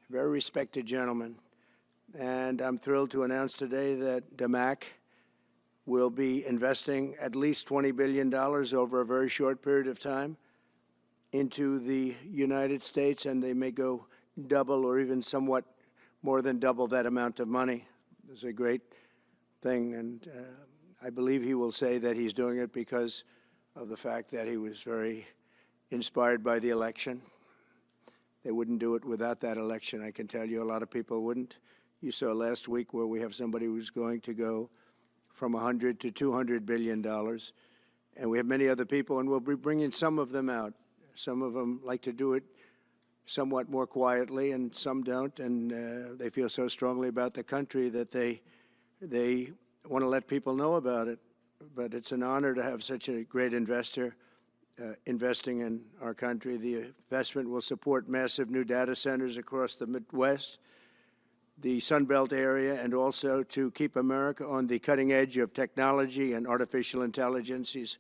very respected gentleman. And I'm thrilled to announce today that DMAC will be investing at least $20 billion over a very short period of time into the United States, and they may go double or even somewhat more than double that amount of money. It's a great thing, and I believe he will say that he's doing it because of the fact that he was very inspired by the election. They wouldn't do it without that election, I can tell you. A lot of people wouldn't. You saw last week where we have somebody who's going to go from $100 to $200 billion, and we have many other people, and we'll be bringing some of them out. Some of them like to do it somewhat more quietly, and some don't, and they feel so strongly about the country that they want to let people know about it. But it's an honor to have such a great investor investing in our country. The investment will support massive new data centers across the Midwest, the Sun Belt area, and also to keep America on the cutting edge of technology and artificial intelligence. He's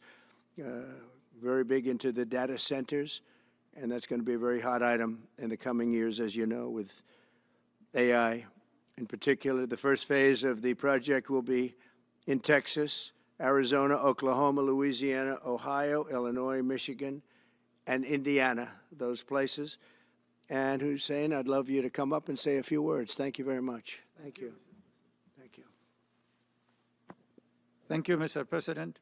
very big into the data centers, and that's going to be a very hot item in the coming years, as you know, with AI. In particular, the first phase of the project will be in Texas, Arizona, Oklahoma, Louisiana, Ohio, Illinois, Michigan, and Indiana, those places. And Hussein, I'd love you to come up and say a few words. Thank you very much. Thank you. Thank you. Thank you, Mr. President.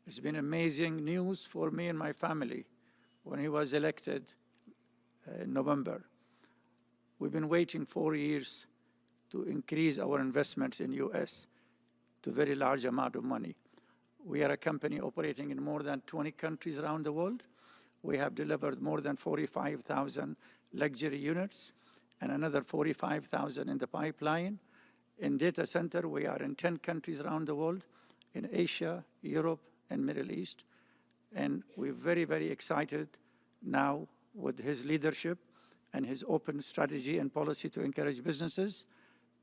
It's been amazing news for me and my family when he was elected in November. We've been waiting 4 years to increase our investments in U.S. to a very large amount of money. We are a company operating in more than 20 countries around the world. We have delivered more than 45,000 luxury units and another 45,000 in the pipeline. In data center, we are in 10 countries around the world, in Asia, Europe, and Middle East. And we're very, very excited now with his leadership and his open strategy and policy to encourage businesses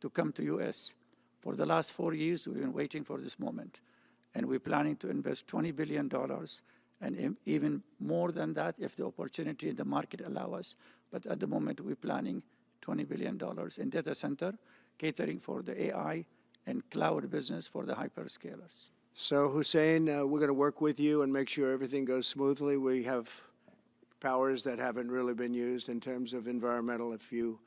to come to U.S. For the last 4 years, we've been waiting for this moment. And we're planning to invest $20 billion and even more than that if the opportunity in the market allow us. But at the moment, we're planning $20 billion in data center, catering for the AI and cloud business for the hyperscalers. So, Hussein, we're going to work with you and make sure everything goes smoothly. We have powers that haven't really been used in terms of environmental. If you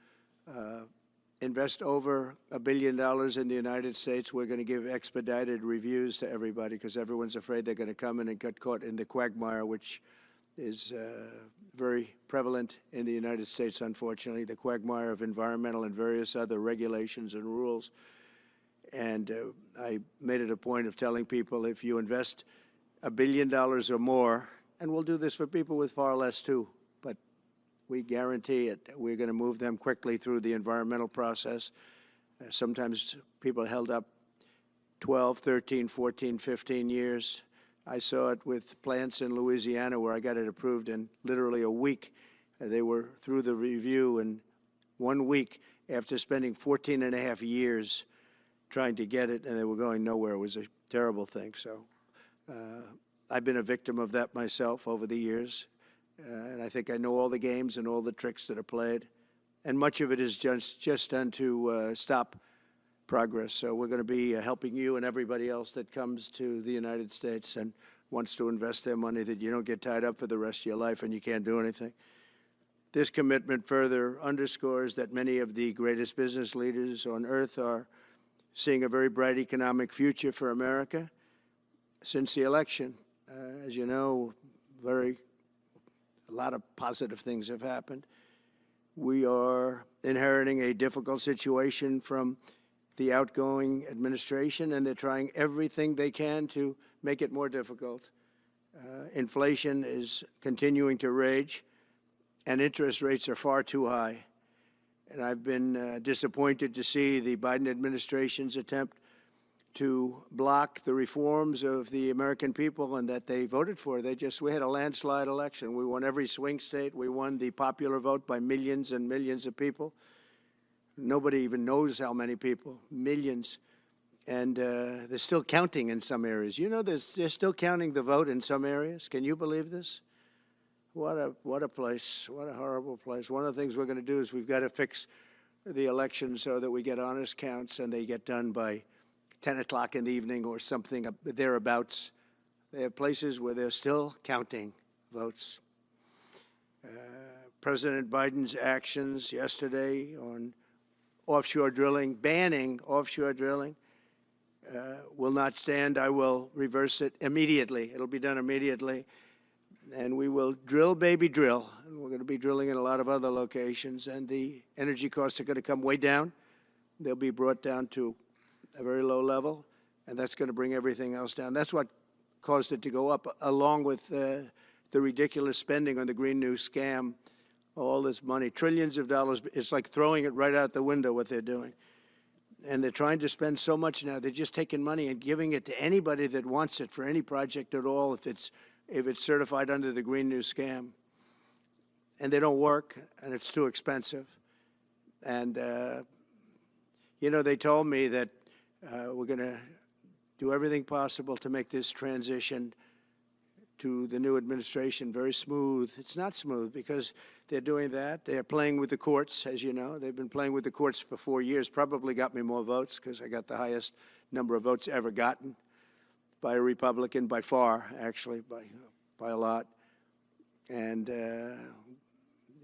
invest over $1 billion in the United States, we're going to give expedited reviews to everybody because everyone's afraid they're going to come in and get caught in the quagmire, which is very prevalent in the United States, unfortunately, the quagmire of environmental and various other regulations and rules. And I made it a point of telling people if you invest $1 billion or more, and we'll do this for people with far less too, but we guarantee it. We're going to move them quickly through the environmental process. Sometimes people held up 12, 13, 14, 15 years. I saw it with plants in Louisiana where I got it approved in literally a week. They were through the review in 1 week after spending 14 and a half years trying to get it, and they were going nowhere. It was a terrible thing. So I've been a victim of that myself over the years. And I think I know all the games and all the tricks that are played. And much of it is just done to stop progress. So we're going to be helping you and everybody else that comes to the United States and wants to invest their money, that you don't get tied up for the rest of your life and you can't do anything. This commitment further underscores that many of the greatest business leaders on earth are seeing a very bright economic future for America since the election. As you know, a lot of positive things have happened. We are inheriting a difficult situation from the outgoing administration, and they're trying everything they can to make it more difficult. Inflation is continuing to rage, and interest rates are far too high. And I've been disappointed to see the Biden administration's attempt to block the reforms of the American people and that they voted for. We had a landslide election. We won every swing state. We won the popular vote by millions and millions of people. Nobody even knows how many people, millions. And they're still counting in some areas. You know, they're still counting the vote in some areas. Can you believe this? what a place, what a horrible place. One of the things we're going to do is we've got to fix the election so that we get honest counts and they get done by 10 o'clock in the evening or something thereabouts. They have places where they're still counting votes. President Biden's actions yesterday on offshore drilling, banning offshore drilling, will not stand. I will reverse it immediately. It'll be done immediately. And we will drill, baby, drill. And we're going to be drilling in a lot of other locations. And the energy costs are going to come way down. They'll be brought down to a very low level. And that's going to bring everything else down. That's what caused it to go up, along with the ridiculous spending on the Green New scam. All this money, trillions of dollars. It's like throwing it right out the window, what they're doing. And they're trying to spend so much now. They're just taking money and giving it to anybody that wants it for any project at all, if it's certified under the Green New scam. And they don't work, and it's too expensive. And, you know, they told me that we're going to do everything possible to make this transition to the new administration very smooth. It's not smooth because they're doing that. They're playing with the courts, as you know. They've been playing with the courts for 4 years, probably got me more votes because I got the highest number of votes ever gotten by a Republican, by far, actually, by a lot. And,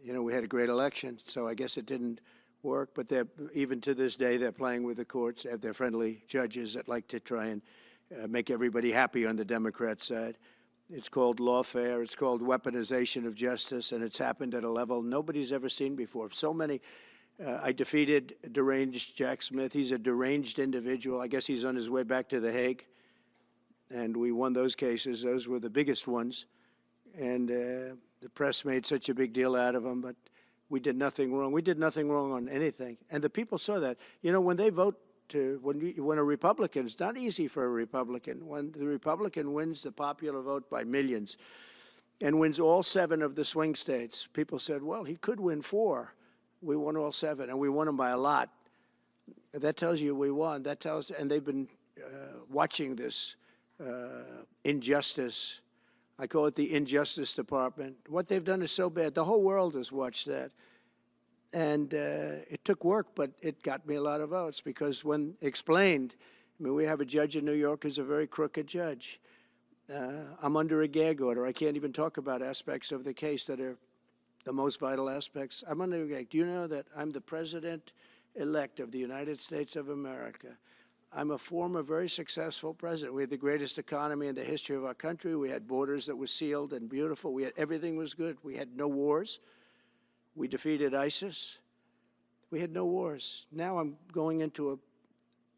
you know, we had a great election, so I guess it didn't work. But even to this day, they're playing with the courts. They have their friendly judges that like to try and make everybody happy on the Democrat side. It's called lawfare. It's called weaponization of justice, and it's happened at a level nobody's ever seen before. So many. I defeated deranged Jack Smith. He's a deranged individual. I guess he's on his way back to The Hague, and we won those cases. Those were the biggest ones, and the press made such a big deal out of them, but we did nothing wrong. We did nothing wrong on anything, and the people saw that. You know, when they vote when a Republican, it's not easy for a Republican. When the Republican wins the popular vote by millions and wins all 7 of the swing states, people said, well, he could win 4. We won all 7, and we won them by a lot. That tells you we won. That tells, and they've been watching this injustice. I call it the Injustice Department. What they've done is so bad. The whole world has watched that. And it took work, but it got me a lot of votes because when explained, I mean, we have a judge in New York who's a very crooked judge. I'm under a gag order. I can't even talk about aspects of the case that are the most vital aspects. I'm under a gag. Do you know that I'm the president-elect of the United States of America? I'm a former very successful president. We had the greatest economy in the history of our country. We had borders that were sealed and beautiful. Everything was good. We had no wars. We defeated ISIS. We had no wars. Now I'm going into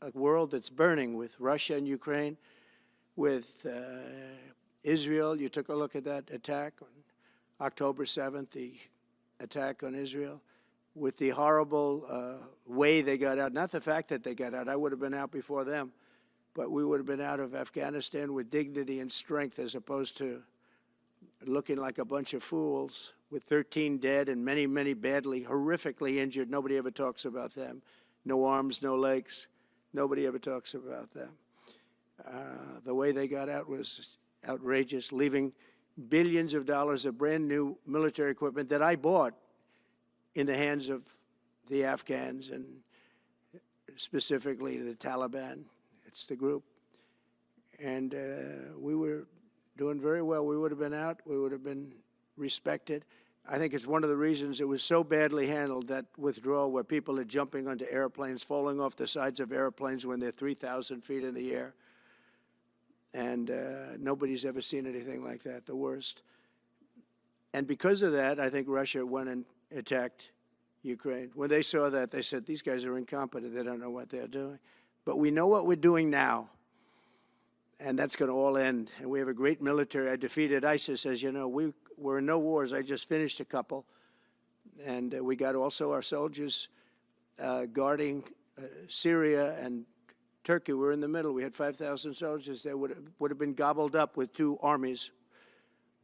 a world that's burning with Russia and Ukraine, with Israel. You took a look at that attack on October 7th, the attack on Israel, with the horrible way they got out. Not the fact that they got out. I would have been out before them. But we would have been out of Afghanistan with dignity and strength as opposed to looking like a bunch of fools with 13 dead and many, many badly, horrifically injured. Nobody ever talks about them. No arms, no legs. Nobody ever talks about them. The way they got out was outrageous, leaving billions of dollars of brand new military equipment that I bought in the hands of the Afghans and specifically the Taliban. It's the group. And we were doing very well. We would have been out. We would have been respected. I think it's one of the reasons it was so badly handled, that withdrawal, where people are jumping onto airplanes, falling off the sides of airplanes when they're 3,000 feet in the air. And nobody's ever seen anything like that, the worst. And because of that, I think Russia went and attacked Ukraine. When they saw that, they said, these guys are incompetent. They don't know what they're doing. But we know what we're doing now. And that's going to all end. And we have a great military. I defeated ISIS, as you know. We were in no wars. I just finished a couple. And we got also our soldiers guarding Syria and Turkey. We were in the middle. We had 5,000 soldiers. They would have been gobbled up with 2 armies.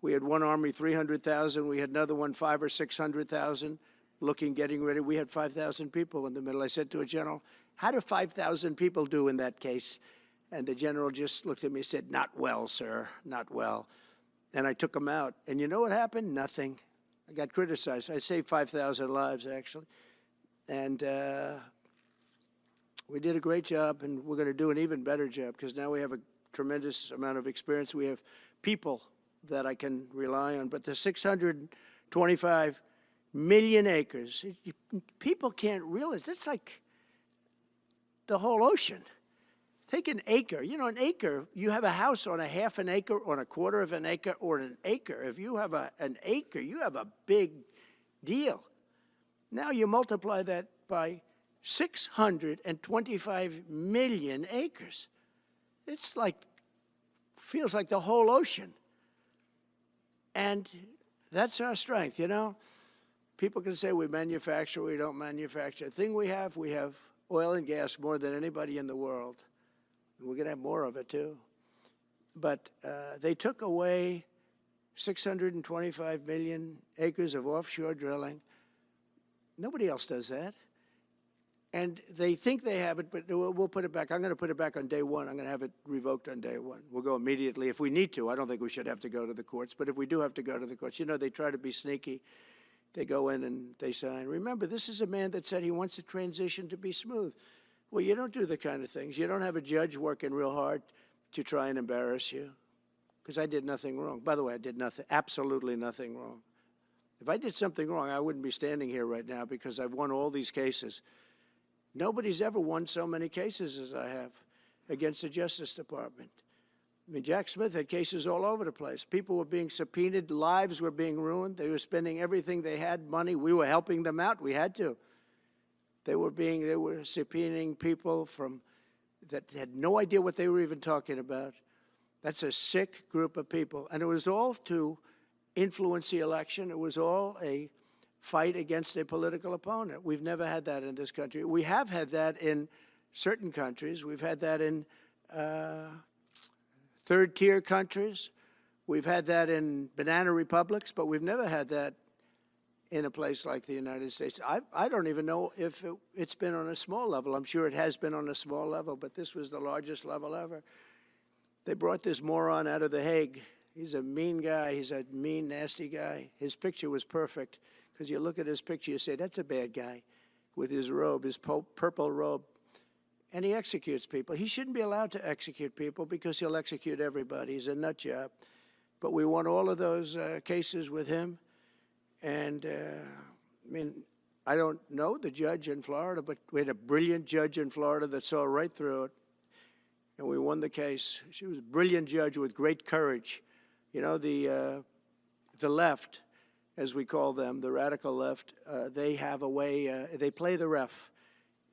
We had one army, 300,000. We had another one, 500,000 or 600,000, getting ready. We had 5,000 people in the middle. I said to a general, how do 5,000 people do in that case? And the general just looked at me and said, not well, sir, not well. and I took them out. And you know what happened? Nothing. I got criticized. I saved 5,000 lives, actually. And we did a great job, and we're going to do an even better job because now we have a tremendous amount of experience. We have people that I can rely on. But the 625 million acres, people can't realize, it's like the whole ocean. Take an acre. You know, an acre, you have a house on a half an acre, on a quarter of an acre, or an acre. If you have an acre, you have a big deal. Now you multiply that by 625 million acres. It's like, feels like the whole ocean. And that's our strength, you know? People can say we manufacture, we don't manufacture. The thing we have oil and gas more than anybody in the world. We're going to have more of it, too. But they took away 625 million acres of offshore drilling. Nobody else does that. And they think they have it, but we'll put it back. I'm going to put it back on day one. I'm going to have it revoked on day one. We'll go immediately if we need to. I don't think we should have to go to the courts. But if we do have to go to the courts, you know, they try to be sneaky. They go in and they sign. Remember, this is a man that said he wants the transition to be smooth. Well, you don't do the kind of things. You don't have a judge working real hard to try and embarrass you, because I did nothing wrong. By the way, I did nothing, absolutely nothing wrong. If I did something wrong, I wouldn't be standing here right now because I've won all these cases. Nobody's ever won so many cases as I have against the Justice Department. I mean, Jack Smith had cases all over the place. People were being subpoenaed, lives were being ruined. They were spending everything they had, money. We were helping them out. We had to. They were subpoenaing people that had no idea what they were even talking about. That's a sick group of people. And it was all to influence the election. It was all a fight against a political opponent. We've never had that in this country. We have had that in certain countries. We've had that in third-tier countries. We've had that in banana republics, but we've never had that in a place like the United States. I don't even know if it's been on a small level. I'm sure it has been on a small level, but this was the largest level ever. They brought this moron out of The Hague. He's a mean guy. He's a mean, nasty guy. His picture was perfect, because you look at his picture, you say, that's a bad guy with his robe, his purple robe. And he executes people. He shouldn't be allowed to execute people because he'll execute everybody. He's a nut job. But we won all of those cases with him. And, I mean, I don't know the judge in Florida, but we had a brilliant judge in Florida that saw right through it. And we won the case. She was a brilliant judge with great courage. You know, the left, as we call them, the radical left, they have a way, they play the ref,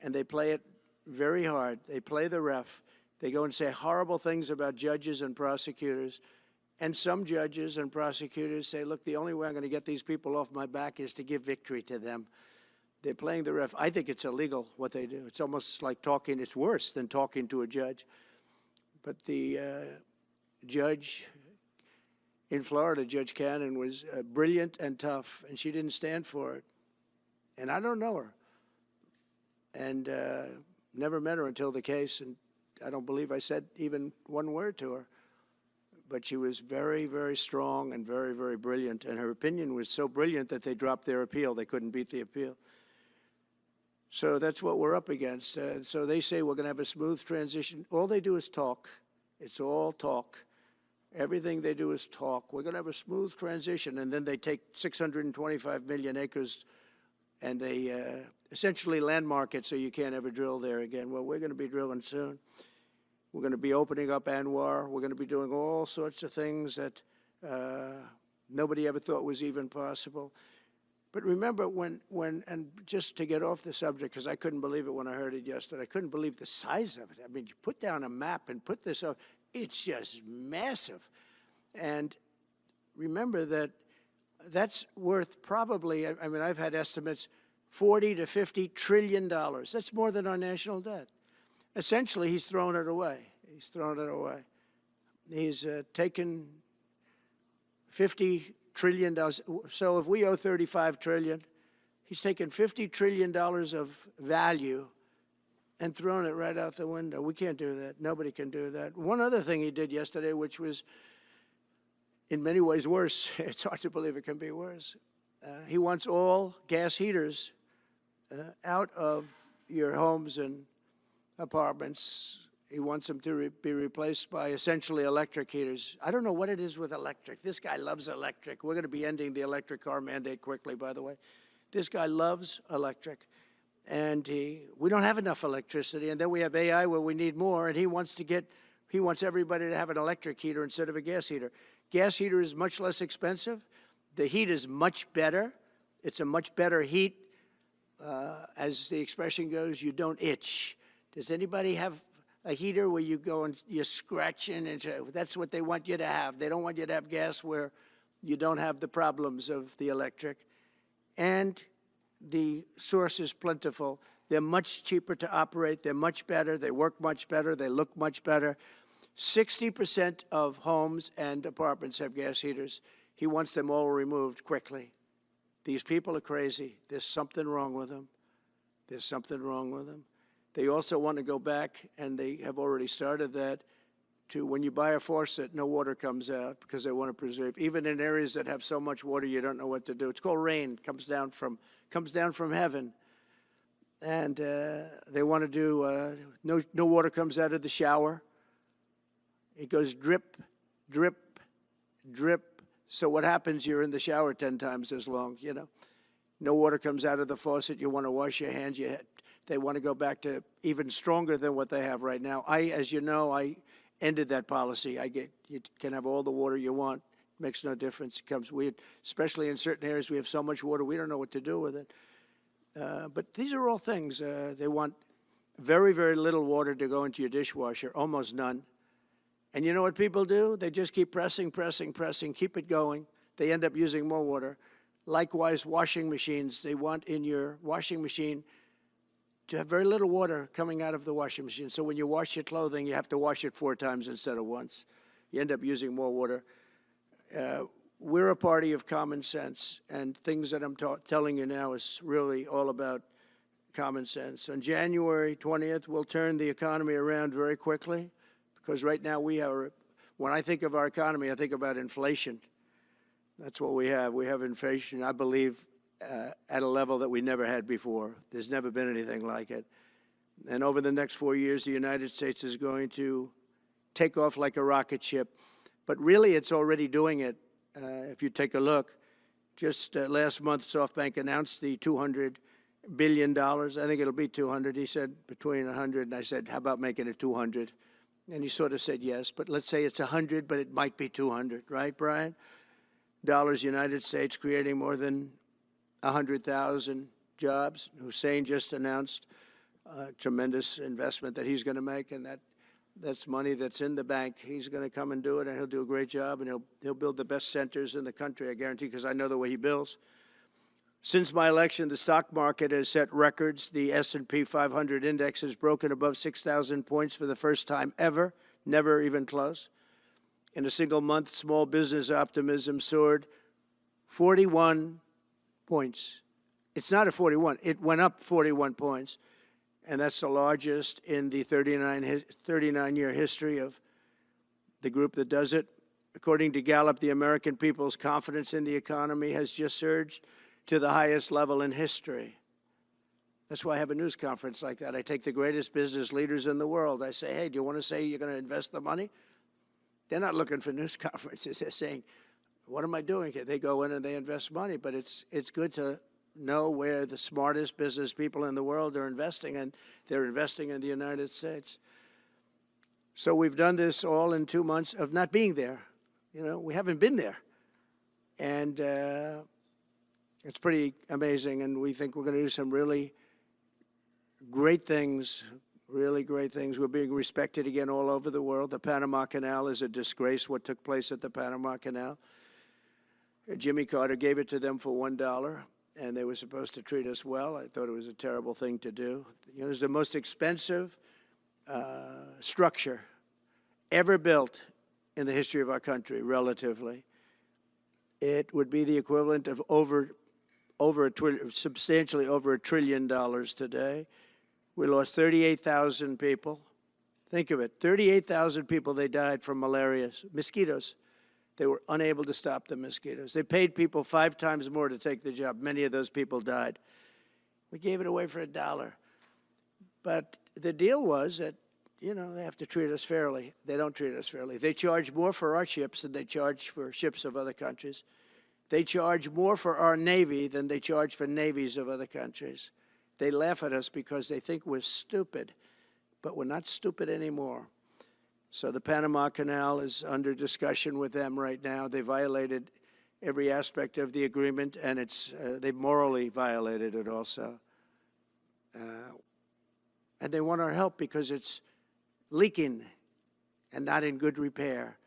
and they play it very hard. They play the ref. They go and say horrible things about judges and prosecutors. And some judges and prosecutors say, look, the only way I'm going to get these people off my back is to give victory to them. They're playing the ref. I think it's illegal what they do. It's almost like talking. It's worse than talking to a judge. But the judge in Florida, Judge Cannon, was brilliant and tough, and she didn't stand for it. And I don't know her. And never met her until the case, and I don't believe I said even one word to her. But she was very, very strong and very, very brilliant. And her opinion was so brilliant that they dropped their appeal. They couldn't beat the appeal. So that's what we're up against. So they say we're going to have a smooth transition. All they do is talk. It's all talk. Everything they do is talk. We're going to have a smooth transition. And then they take 625 million acres and they essentially landmark it so you can't ever drill there again. Well, we're going to be drilling soon. We're going to be opening up Anwar. We're going to be doing all sorts of things that nobody ever thought was even possible. But remember and just to get off the subject, because I couldn't believe it when I heard it yesterday, I couldn't believe the size of it. I mean, you put down a map and put this up, it's just massive. And remember that that's worth probably, I mean, I've had estimates, $40 to $50 trillion. That's more than our national debt. Essentially, he's thrown it away. He's thrown it away. He's taken $50 trillion. So if we owe $35 trillion, he's taken $50 trillion of value and thrown it right out the window. We can't do that. Nobody can do that. One other thing he did yesterday, which was in many ways worse. It's hard to believe it can be worse. He wants all gas heaters out of your homes and apartments. He wants them to be replaced by essentially electric heaters. I don't know what it is with electric. This guy loves electric. We're going to be ending the electric car mandate quickly, by the way. This guy loves electric. And we don't have enough electricity. And then we have AI where we need more. And he wants everybody to have an electric heater instead of a gas heater. Gas heater is much less expensive. The heat is much better. It's a much better heat. As the expression goes, you don't itch. Does anybody have a heater where you go and you're scratching? And that's what they want you to have. They don't want you to have gas where you don't have the problems of the electric. And the source is plentiful. They're much cheaper to operate. They're much better. They work much better. They look much better. 60% of homes and apartments have gas heaters. He wants them all removed quickly. These people are crazy. There's something wrong with them. There's something wrong with them. They also want to go back, and they have already started that, to when you buy a faucet, no water comes out because they want to preserve. Even in areas that have so much water, you don't know what to do. It's called rain. It comes down from heaven. And they want to do, no water comes out of the shower. It goes drip, drip, drip. So what happens? You're in the shower 10 times as long, you know. No water comes out of the faucet. You want to wash your hands. They want to go back to even stronger than what they have right now. As you know, I ended that policy. You can have all the water you want. It makes no difference. It comes weird, especially in certain areas. We have so much water, we don't know what to do with it. But these are all things. They want very, very little water to go into your dishwasher, almost none. And you know what people do? They just keep pressing, pressing, pressing, keep it going. They end up using more water. Likewise, washing machines. They want in your washing machine to have very little water coming out of the washing machine. So when you wash your clothing, you have to wash it 4 times instead of once. You end up using more water. We're a party of common sense, and things that I'm telling you now is really all about common sense. On January 20th, we'll turn the economy around very quickly, because right now when I think of our economy, I think about inflation. That's what we have. We have inflation, I believe, at a level that we never had before. There's never been anything like it. And over the next 4 years, the United States is going to take off like a rocket ship. But really, it's already doing it. If you take a look, just last month, SoftBank announced the $200 billion. I think it'll be 200. He said between 100, and I said, how about making it 200? And he sort of said yes, but let's say it's 100, but it might be 200, right, Brian? Dollars, United States, creating more than 100,000 jobs. Hussein just announced a tremendous investment that he's going to make, and that's money that's in the bank. He's going to come and do it, and he'll do a great job, and he'll build the best centers in the country, I guarantee, because I know the way he builds. Since my election, the stock market has set records. The S&P 500 index has broken above 6,000 points for the first time ever, never even close. In a single month, small business optimism soared 41 points. It's not a 41. It went up 41 points. And that's the largest in the 39-year history of the group that does it. According to Gallup, the American people's confidence in the economy has just surged to the highest level in history. That's why I have a news conference like that. I take the greatest business leaders in the world. I say, hey, do you want to say you're going to invest the money? They're not looking for news conferences. They're saying, what am I doing here? They go in and they invest money, but it's good to know where the smartest business people in the world are investing, and they're investing in the United States. So we've done this all in 2 months of not being there. You know, we haven't been there. And it's pretty amazing, and we think we're going to do some really great things, really great things. We're being respected again all over the world. The Panama Canal is a disgrace, what took place at the Panama Canal. Jimmy Carter gave it to them for $1, and they were supposed to treat us well. I thought it was a terrible thing to do. You know, it was the most expensive structure ever built in the history of our country, relatively. It would be the equivalent of substantially over $1 trillion today. We lost 38,000 people. Think of it, 38,000 people, they died from malaria, mosquitoes. They were unable to stop the mosquitoes. They paid people 5 times more to take the job. Many of those people died. We gave it away for $1. But the deal was that, you know, they have to treat us fairly. They don't treat us fairly. They charge more for our ships than they charge for ships of other countries. They charge more for our Navy than they charge for navies of other countries. They laugh at us because they think we're stupid, but we're not stupid anymore. So the Panama Canal is under discussion with them right now. They violated every aspect of the agreement, and they morally violated it also. And they want our help because it's leaking and not in good repair.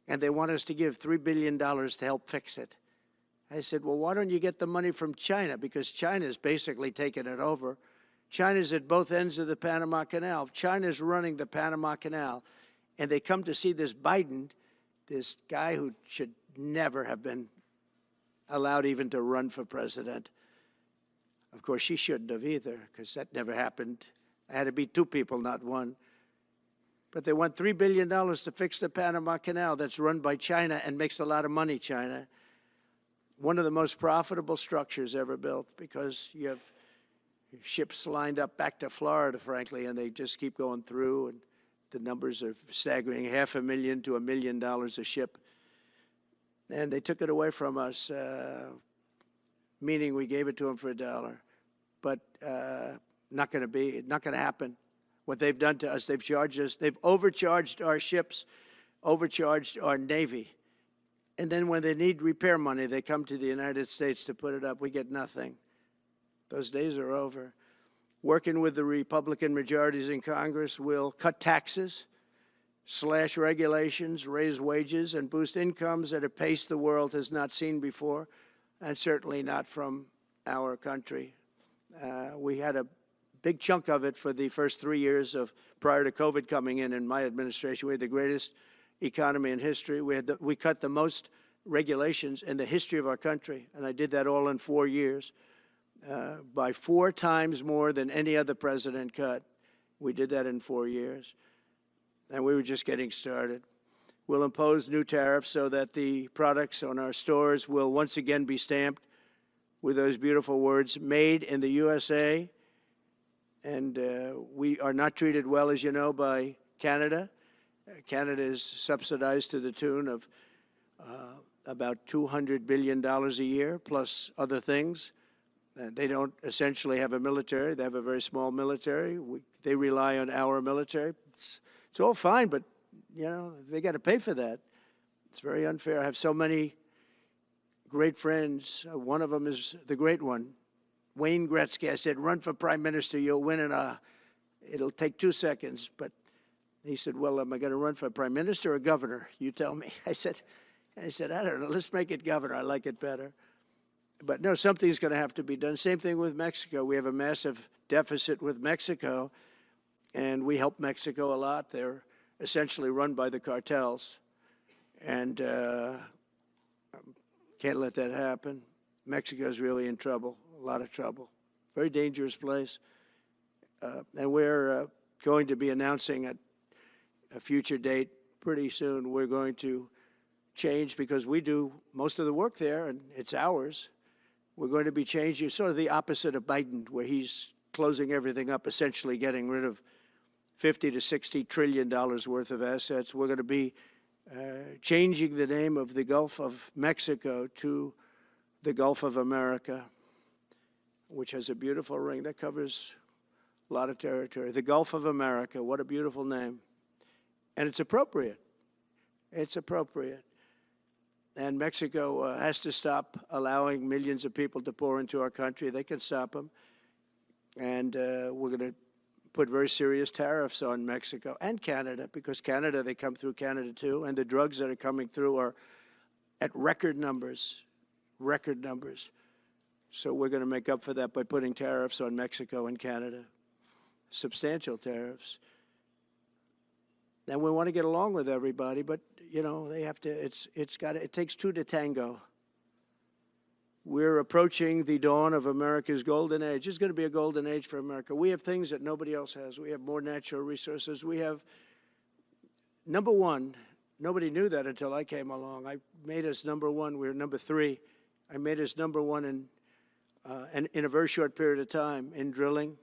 And they want us to give $3 billion to help fix it. I said, well, why don't you get the money from China? Because China's basically taken it over. China's at both ends of the Panama Canal. China's running the Panama Canal. And they come to see this Biden, this guy who should never have been allowed even to run for president. Of course, she shouldn't have either, because that never happened. I had to be 2 people, not 1. But they want $3 billion to fix the Panama Canal that's run by China and makes a lot of money, China. One of the most profitable structures ever built, because you have ships lined up back to Florida, frankly, and they just keep going through, and the numbers are staggering, $500,000 to $1 million a ship. And they took it away from us, meaning we gave it to them for $1. But not going to happen. What they've done to us, they've charged us, they've overcharged our ships, overcharged our Navy. And then when they need repair money, they come to the United States to put it up. We get nothing. Those days are over. Working with the Republican majorities in Congress, we'll cut taxes, slash regulations, raise wages, and boost incomes at a pace the world has not seen before, and certainly not from our country. We had a big chunk of it for the first 3 years prior to COVID coming in my administration. We had the greatest economy in history. We cut the most regulations in the history of our country, and I did that all in 4 years, by 4 times more than any other president cut. We did that in 4 years, and we were just getting started. We'll impose new tariffs so that the products on our stores will once again be stamped with those beautiful words, made in the USA. And we are not treated well, as you know, by Canada. Canada is subsidized to the tune of about $200 billion a year, plus other things. They don't essentially have a military. They have a very small military. They rely on our military. It's all fine, but, you know, they got to pay for that. It's very unfair. I have so many great friends. One of them is the great one, Wayne Gretzky. I said, run for prime minister, you'll win it'll take 2 seconds. But he said, well, am I going to run for prime minister or governor? You tell me. I said, I don't know, let's make it governor. I like it better. But no, something's going to have to be done. Same thing with Mexico. We have a massive deficit with Mexico, and we help Mexico a lot. They're essentially run by the cartels, and can't let that happen. Mexico's really in trouble, a lot of trouble. Very dangerous place. And we're going to be announcing at a future date pretty soon. We're going to change, because we do most of the work there, and it's ours. We're going to be changing, sort of the opposite of Biden, where he's closing everything up, essentially getting rid of $50 to $60 trillion worth of assets. We're going to be changing the name of the Gulf of Mexico to the Gulf of America, which has a beautiful ring that covers a lot of territory. The Gulf of America, what a beautiful name. And it's appropriate. It's appropriate. And Mexico has to stop allowing millions of people to pour into our country. They can stop them. And we're going to put very serious tariffs on Mexico and Canada, because Canada, they come through Canada too, and the drugs that are coming through are at record numbers, record numbers. So we're going to make up for that by putting tariffs on Mexico and Canada, substantial tariffs. And we want to get along with everybody, but, you know, they have to, it takes 2 to tango. We're approaching the dawn of America's golden age. It's going to be a golden age for America. We have things that nobody else has. We have more natural resources. We have, number one, Nobody knew that until I came along. I made us number one. We were number 3. I made us number 1 in a very short period of time in drilling.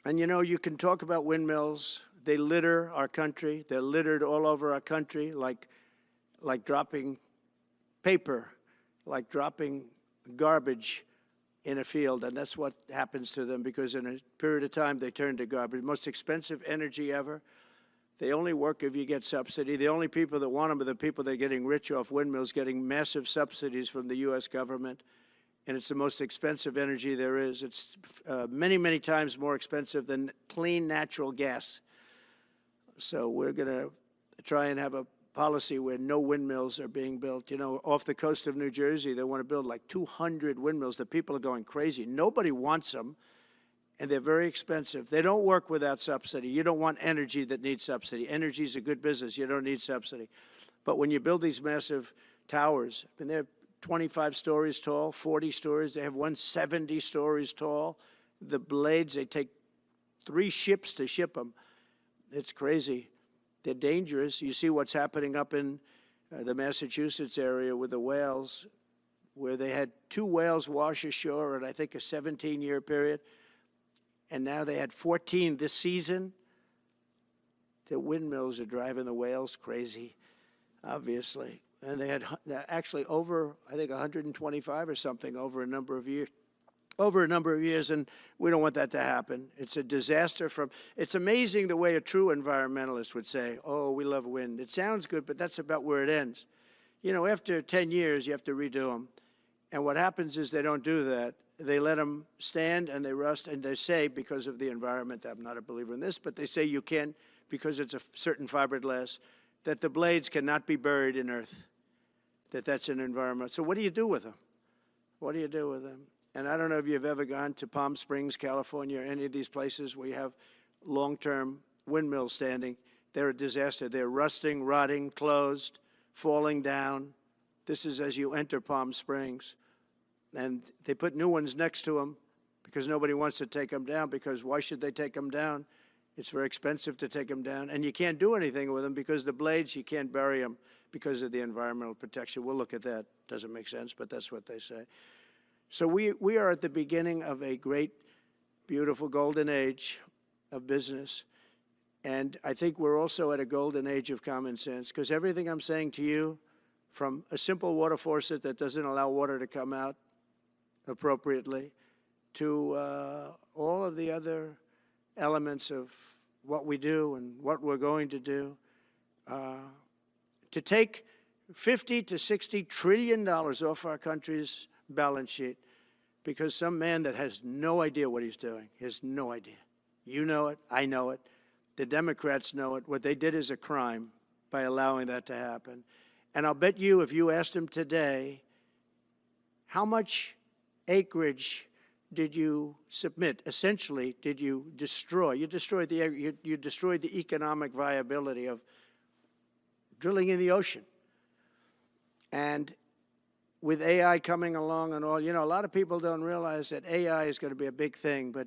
And you can talk about windmills. They litter our country. They're littered all over our country, like dropping paper, like dropping garbage in a field. And that's what happens to them, because in a period of time they turn to garbage. Most expensive energy ever. They only work if you get subsidy. The only people that want them are the people that are getting rich off windmills, getting massive subsidies from the U.S. government. And it's the most expensive energy there is. It's many, many times more expensive than clean natural gas. So we're going to try and have a policy where no windmills are being built. Off the coast of New Jersey, they want to build like 200 windmills. The people are going crazy. Nobody wants them, and they're very expensive. They don't work without subsidy. You don't want energy that needs subsidy. Energy is a good business. You don't need subsidy. But when you build these massive towers, they're 25 stories tall, 40 stories. They have one 70 stories tall. The blades, they take 3 ships to ship them. It's crazy. They're dangerous. You see what's happening up in the Massachusetts area with the whales, where they had 2 whales wash ashore in, I think, a 17-year period. And now they had 14 this season. The windmills are driving the whales crazy, obviously. And they had actually over, I think, 125 or something over a number of years, and we don't want that to happen. It's a disaster. It's amazing the way a true environmentalist would say, oh, we love wind. It sounds good, but that's about where it ends. After 10 years, you have to redo them. And what happens is they don't do that. They let them stand and they rust, and they say, because of the environment, I'm not a believer in this, but they say you can't, because it's a certain fiberglass, that the blades cannot be buried in earth, that's an environment. So what do you do with them? What do you do with them? And I don't know if you've ever gone to Palm Springs, California, or any of these places where you have long-term windmills standing. They're a disaster. They're rusting, rotting, closed, falling down. This is as you enter Palm Springs. And they put new ones next to them because nobody wants to take them down, because why should they take them down? It's very expensive to take them down. And you can't do anything with them because the blades, you can't bury them because of the environmental protection. We'll look at that. Doesn't make sense, but that's what they say. So we are at the beginning of a great, beautiful golden age of business. And I think we're also at a golden age of common sense, because everything I'm saying to you, from a simple water faucet that doesn't allow water to come out appropriately, to all of the other elements of what we do and what we're going to do, to take $50 to $60 trillion off our country's balance sheet because some man that has no idea what he's doing, he has no idea. You know it, I know it, the Democrats know it. What they did is a crime by allowing that to happen. And I'll bet you, if you asked him today, how much acreage did you submit? Essentially, did you destroy? You destroyed the economic viability of drilling in the ocean. And with AI coming along and all, a lot of people don't realize that AI is going to be a big thing, but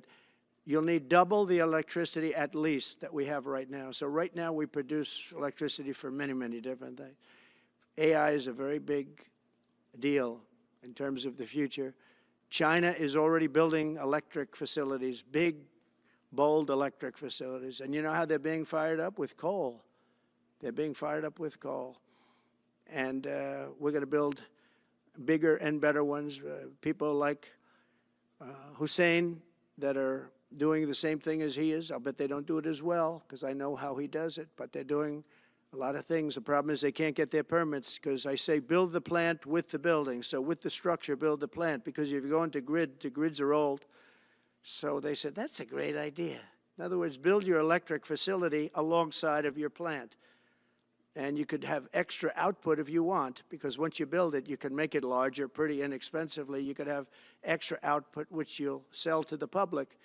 you'll need double the electricity at least that we have right now. So right now we produce electricity for many, many different things. AI is a very big deal in terms of the future. China is already building electric facilities, big, bold electric facilities. And you know how they're being fired up? With coal. They're being fired up with coal. And we're going to build bigger and better ones. People like Hussein that are doing the same thing as he is. I'll bet they don't do it as well, because I know how he does it, but they're doing a lot of things. The problem is they can't get their permits, because I say build the plant with the building. So with the structure, build the plant, because if you go into the grids are old. So they said, that's a great idea. In other words, build your electric facility alongside of your plant. And you could have extra output if you want, because once you build it, you can make it larger pretty inexpensively. You could have extra output, which you'll sell to the public,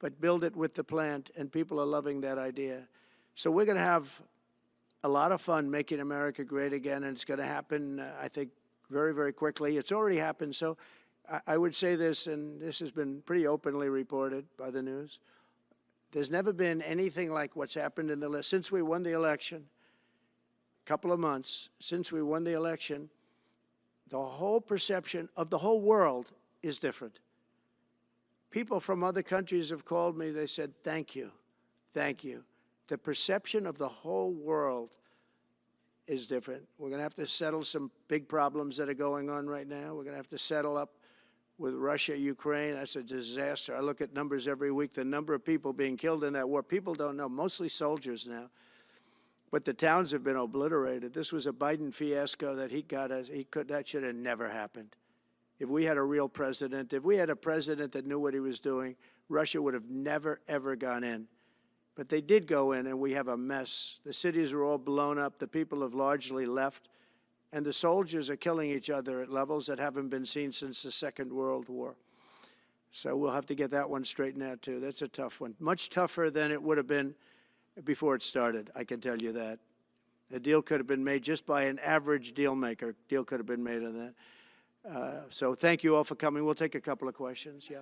but build it with the plant, and people are loving that idea. So we're going to have a lot of fun making America great again, and it's going to happen, I think, very, very quickly. It's already happened. So I would say this, and this has been pretty openly reported by the news. There's never been anything like what's happened since we won the election. couple of months since we won the election, the whole perception of the whole world is different. People from other countries have called me. They said, thank you, thank you. The perception of the whole world is different. We're going to have to settle some big problems that are going on right now. We're going to have to settle up with Russia, Ukraine. That's a disaster. I look at numbers every week, the number of people being killed in that war. People don't know, mostly soldiers now. But the towns have been obliterated. This was a Biden fiasco that that should have never happened. If we had a real president, if we had a president that knew what he was doing, Russia would have never, ever gone in. But they did go in, and we have a mess. The cities are all blown up. The people have largely left. And the soldiers are killing each other at levels that haven't been seen since the Second World War. So we'll have to get that one straightened out, too. That's a tough one. Much tougher than it would have been before it started, I can tell you that. A deal could have been made just by an average deal maker. Deal could have been made on that. So thank you all for coming. We'll take a couple of questions. Yeah.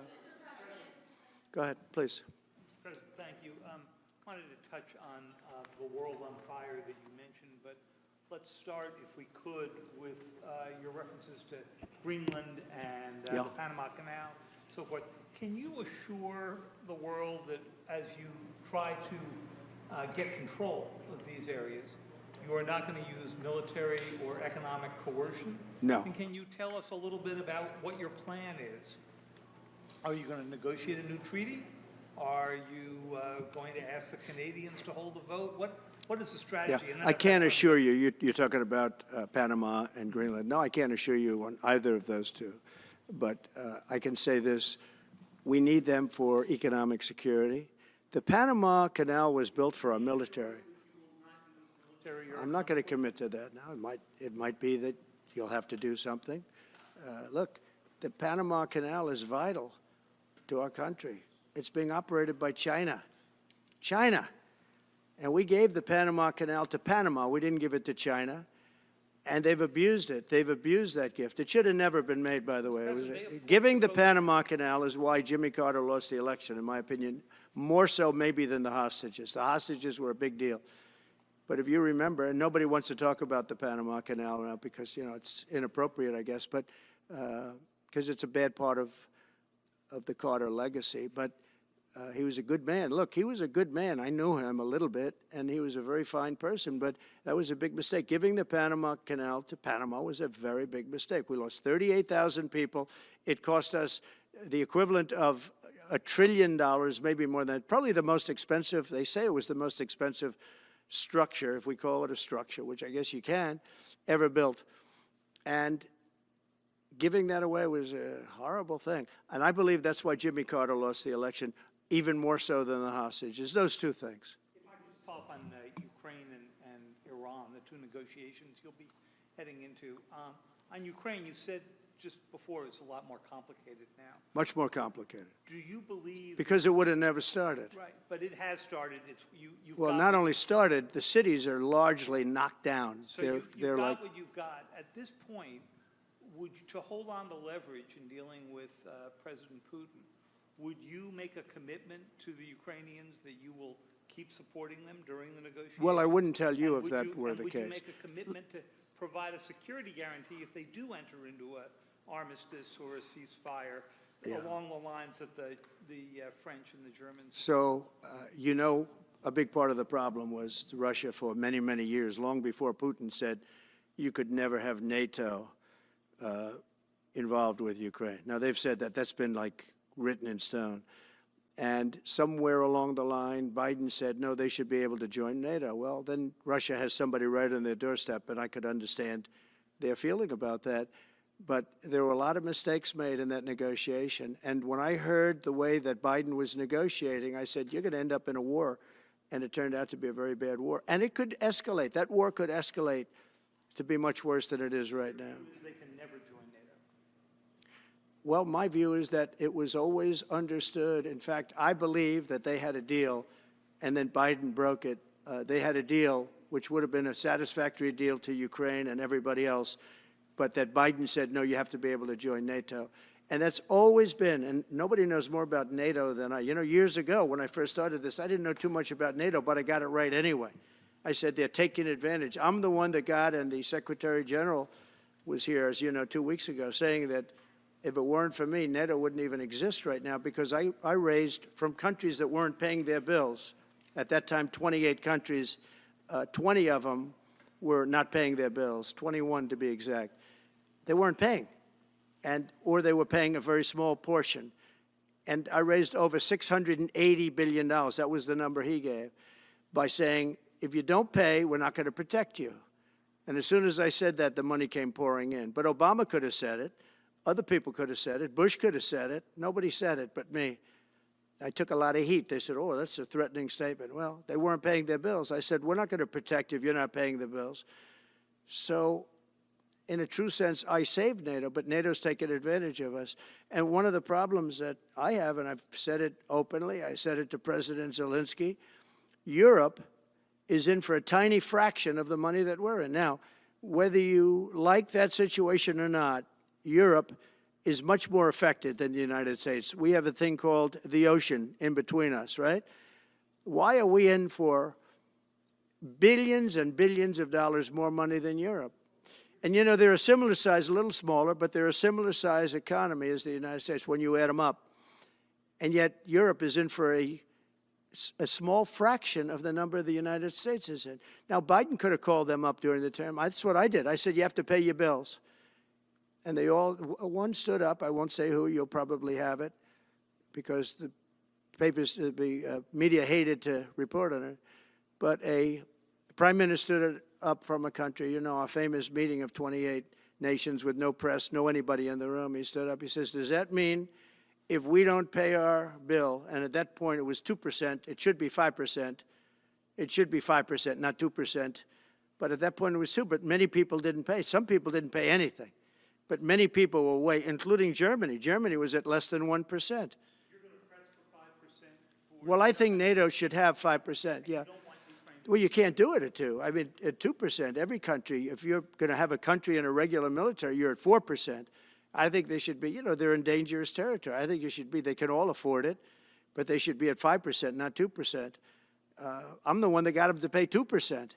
Go ahead, please. Mr. President, thank you. I wanted to touch on the world on fire that you mentioned, but let's start, if we could, with your references to Greenland and the Panama Canal, so forth. Can you assure the world that as you try to get control of these areas, you are not going to use military or economic coercion? No. And can you tell us a little bit about what your plan is? Are you going to negotiate a new treaty? Are you going to ask the Canadians to hold a vote? What is the strategy? Yeah, I can't assure you, you're talking about Panama and Greenland. No, I can't assure you on either of those two. But I can say this, we need them for economic security. The Panama Canal was built for our military. I'm not going to commit to that now. It might be that you'll have to do something. Look, the Panama Canal is vital to our country. It's being operated by China. China. And we gave the Panama Canal to Panama. We didn't give it to China. And they've abused it. They've abused that gift. It should have never been made, by the way. Giving the Panama Canal is why Jimmy Carter lost the election, in my opinion, more so maybe than the hostages. The hostages were a big deal. But if you remember, and nobody wants to talk about the Panama Canal now because, you know, it's inappropriate, I guess, but because it's a bad part of the Carter legacy. But he was a good man. Look, he was a good man. I knew him a little bit, and he was a very fine person, but that was a big mistake. Giving the Panama Canal to Panama was a very big mistake. We lost 38,000 people. It cost us the equivalent of $1 trillion, maybe more than that. Probably the most expensive, they say it was the most expensive structure, if we call it a structure, which I guess you can, ever built. And giving that away was a horrible thing. And I believe that's why Jimmy Carter lost the election, even more so than the hostages. Those two things. If I could just follow up on Ukraine and Iran, the two negotiations you'll be heading into. On Ukraine, you said just before it's a lot more complicated now. Much more complicated. Do you believe... Because it would have never started. Right, but it has started. Well, not only started, the cities are largely knocked down. So you've got what you've got. At this point, to hold on to leverage in dealing with President Putin, would you make a commitment to the Ukrainians that you will keep supporting them during the negotiations? Well, I wouldn't tell you if that were the case. Would you make a commitment to provide a security guarantee if they do enter into an armistice or a ceasefire along the lines that the French and the Germans? So, you know, a big part of the problem was Russia for many, many years, long before Putin said you could never have NATO involved with Ukraine. Now, they've said that. That's been like written in stone. And somewhere along the line, Biden said, no, they should be able to join NATO. Well, then Russia has somebody right on their doorstep, and I could understand their feeling about that. But there were a lot of mistakes made in that negotiation. And when I heard the way that Biden was negotiating, I said, you're going to end up in a war. And it turned out to be a very bad war. And it could escalate. That war could escalate to be much worse than it is right now. They can never join NATO. Well, my view is that it was always understood. In fact, I believe that they had a deal, and then Biden broke it. They had a deal which would have been a satisfactory deal to Ukraine and everybody else, but that Biden said, no, you have to be able to join NATO. And that's always been, and nobody knows more about NATO than I. You know, years ago when I first started this, I didn't know too much about NATO, but I got it right anyway. I said, they're taking advantage. I'm the one that got, and the Secretary General was here, as you know, 2 weeks ago, saying that if it weren't for me, NATO wouldn't even exist right now, because I raised from countries that weren't paying their bills. At that time, 28 countries, 20 of them were not paying their bills, 21 to be exact. They weren't paying, or they were paying a very small portion. And I raised over $680 billion. That was the number he gave, by saying, if you don't pay, we're not going to protect you. And as soon as I said that, the money came pouring in. But Obama could have said it. Other people could have said it. Bush could have said it. Nobody said it but me. I took a lot of heat. They said, oh, that's a threatening statement. Well, they weren't paying their bills. I said, we're not going to protect you if you're not paying the bills. So in a true sense, I saved NATO, but NATO's taken advantage of us. And one of the problems that I have, and I've said it openly, I said it to President Zelensky, Europe is in for a tiny fraction of the money that we're in. Now, whether you like that situation or not, Europe is much more affected than the United States. We have a thing called the ocean in between us, right? Why are we in for billions and billions of dollars more money than Europe? And you know, they're a similar size, a little smaller, but they're a similar size economy as the United States when you add them up. And yet Europe is in for a small fraction of the number the United States is in. Now, Biden could have called them up during the term. That's what I did. I said, you have to pay your bills. And they all, one stood up. I won't say who. You'll probably have it, because the papers, the media hated to report on it. But a prime minister stood up from a country, you know, our famous meeting of 28 nations with no press, no anybody in the room. He stood up. He says, does that mean if we don't pay our bill, and at that point it was 2%, it should be 5%. It should be 5%, not 2%. But at that point it was 2%, but many people didn't pay. Some people didn't pay anything. But many people were way, including Germany. Germany was at less than 1%. You're going to press for 5%? Well, I think NATO should have 5%, yeah. Well, you can't do it at 2%. I mean, at 2%, every country, if you're going to have a country in a regular military, you're at 4%. I think they should be, you know, they're in dangerous territory. I think it should be, they can all afford it, but they should be at 5%, not 2%. I'm the one that got them to pay 2%.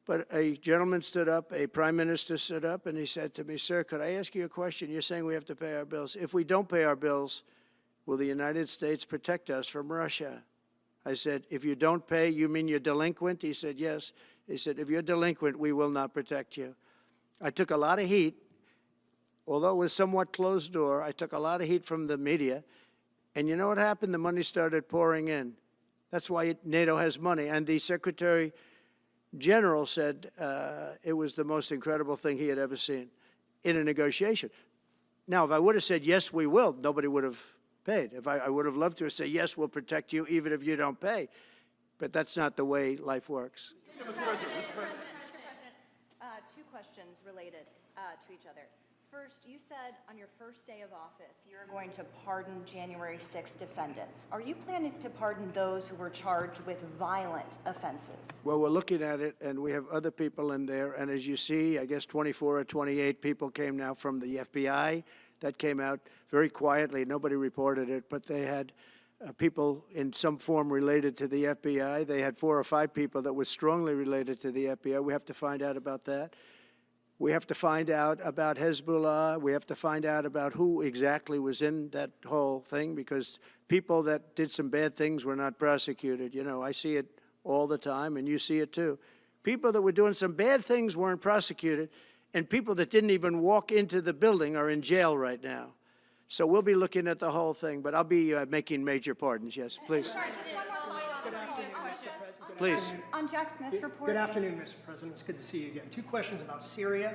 But a gentleman stood up, a prime minister stood up, and he said to me, sir, could I ask you a question? You're saying we have to pay our bills. If we don't pay our bills, will the United States protect us from Russia? I said, if you don't pay, you mean you're delinquent? He said, yes. He said, if you're delinquent, we will not protect you. I took a lot of heat. Although it was somewhat closed door, I took a lot of heat from the media. And you know what happened? The money started pouring in. That's why NATO has money. And the Secretary General said it was the most incredible thing he had ever seen in a negotiation. Now, if I would have said, yes, we will, nobody would have paid. If I would have loved to say, yes, we'll protect you even if you don't pay. But that's not the way life works. Mr. President, two questions related to each other. First, you said on your first day of office you're going to pardon January 6th defendants. Are you planning to pardon those who were charged with violent offenses? Well, we're looking at it, and we have other people in there. And as you see, I guess 24 or 28 people came now from the FBI. That came out very quietly. Nobody reported it, but they had people in some form related to the FBI. They had 4 or 5 people that were strongly related to the FBI. We have to find out about that. We have to find out about Hezbollah. We have to find out about who exactly was in that whole thing, because people that did some bad things were not prosecuted. You know, I see it all the time, and you see it too. People that were doing some bad things weren't prosecuted, and people that didn't even walk into the building are in jail right now. So we'll be looking at the whole thing, but I'll be making major pardons. Yes, please. Sorry, just one more question. Please. On Jack Smith's report. Good afternoon, Mr. President. It's good to see you again. 2 questions about Syria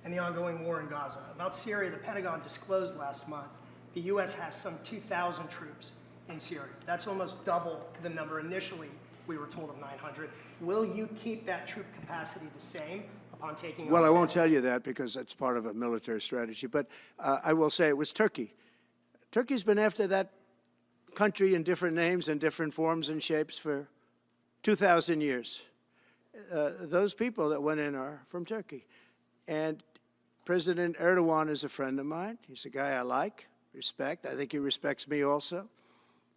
and the ongoing war in Gaza. About Syria, the Pentagon disclosed last month the U.S. has some 2,000 troops in Syria. That's almost double the number initially we were told of 900. Will you keep that troop capacity the same upon taking over? Well, I won't tell you that because that's part of a military strategy, but I will say it was Turkey. Turkey's been after that country in different names and different forms and shapes for 2,000 years. Those people that went in are from Turkey. And President Erdogan is a friend of mine. He's a guy I like, respect. I think he respects me also.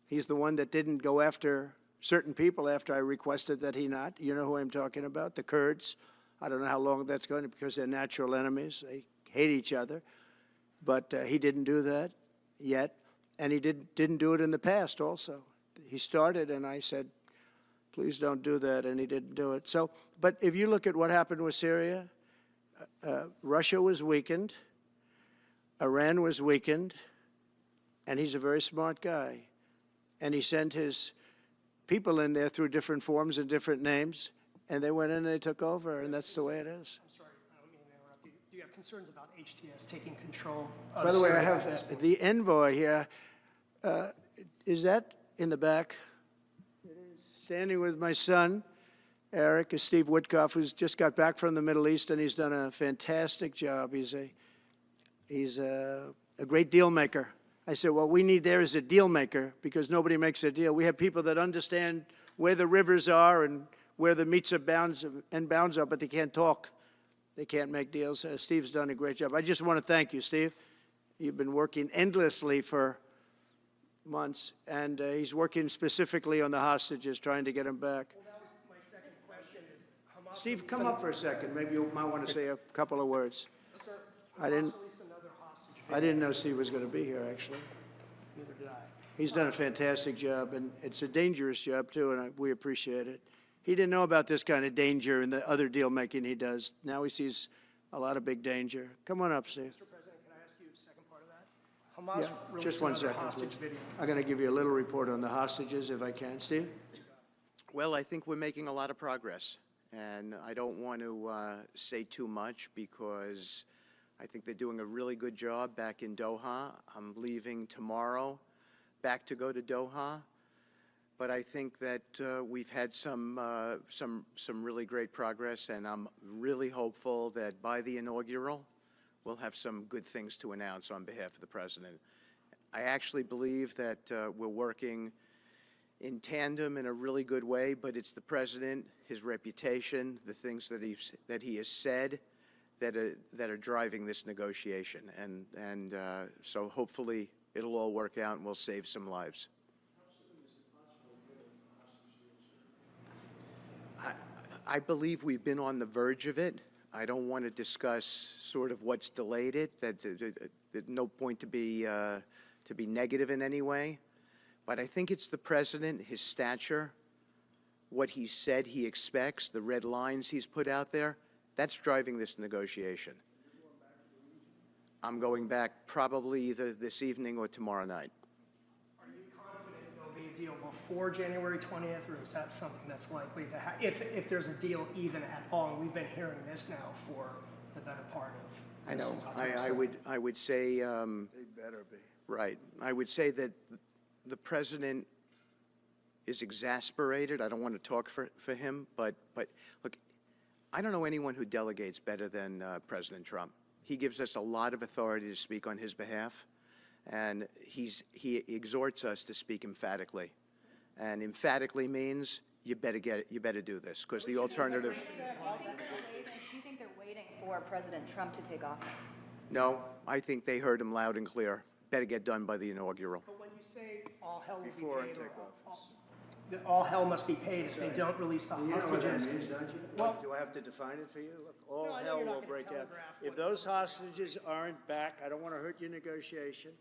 He's the one that didn't go after certain people after I requested that he not. You know who I'm talking about? The Kurds. I don't know how long that's going to, because they're natural enemies. They hate each other. But he didn't do that yet. And he didn't do it in the past also. He started, and I said, please don't do that, and he didn't do it. So, but if you look at what happened with Syria, Russia was weakened, Iran was weakened, and he's a very smart guy. And he sent his people in there through different forms and different names, and they went in and they took over, and that's the way it is. I'm sorry, I don't mean to interrupt you. Do you have concerns about HTS taking control of By the way, I Syria at this have point? the envoy here. Is that in the back? Standing with my son, Eric, is Steve Woodcoff, who's just got back from the Middle East, and he's done a fantastic job. He's a great deal maker. I said, what we need there is a deal maker, because nobody makes a deal. We have people that understand where the rivers are and where the meets and bounds are, but they can't talk. They can't make deals. Steve's done a great job. I just want to thank you, Steve. You've been working endlessly for months, and he's working specifically on the hostages, trying to get them back. Well, that was my second question is Hamas. Steve, come up for a second. Maybe you might want to say a couple of words. Sir, I didn't- Hamas released another hostage. I didn't know Steve was going to be here, actually. Neither did I. He's done a fantastic job, and it's a dangerous job, too, and we appreciate it. He didn't know about this kind of danger and the other deal-making he does. Now he sees a lot of big danger. Come on up, Steve. Mr. President, can I ask you a second part of that? Hamas Yeah, released just one another second, hostage please. video. I'm going to give you a little report on the hostages, if I can. Steve? Well, I think we're making a lot of progress, and I don't want to say too much because I think they're doing a really good job back in Doha. I'm leaving tomorrow back to go to Doha, but I think that we've had some really great progress, and I'm really hopeful that by the inaugural, we'll have some good things to announce on behalf of the President. I actually believe that we're working in tandem in a really good way, but it's the President, his reputation, the things that he has said that are driving this negotiation. And so hopefully it'll all work out and we'll save some lives. I believe we've been on the verge of it. I don't want to discuss sort of what's delayed it. There's no point to be negative in any way. But I think it's the President, his stature, what he said he expects, the red lines he's put out there, that's driving this negotiation. I'm going back probably either this evening or tomorrow night. Are you confident there'll be a deal before January 20th, or is that something that's likely to happen, if there's a deal even at all? And we've been hearing this now for the better part of. I know. since October 7th. I would say, They better be. right. I would say that the President is exasperated. I don't want to talk for him, but look, I don't know anyone who delegates better than President Trump. He gives us a lot of authority to speak on his behalf, and he exhorts us to speak emphatically. And emphatically means you better get it, you better do this, because the alternative. Do you think they're waiting for President Trump to take office? No, I think they heard him loud and clear. Better get done by the inaugural. But when you say all hell will Before I be paid, take that all hell must be paid if they don't release the You know what that hostages. means, don't you? Well- Do I have to define it for you? Look, all No, I know hell you're not will gonna break out. telegraph If what- those hostages aren't back, I don't want to hurt your negotiation.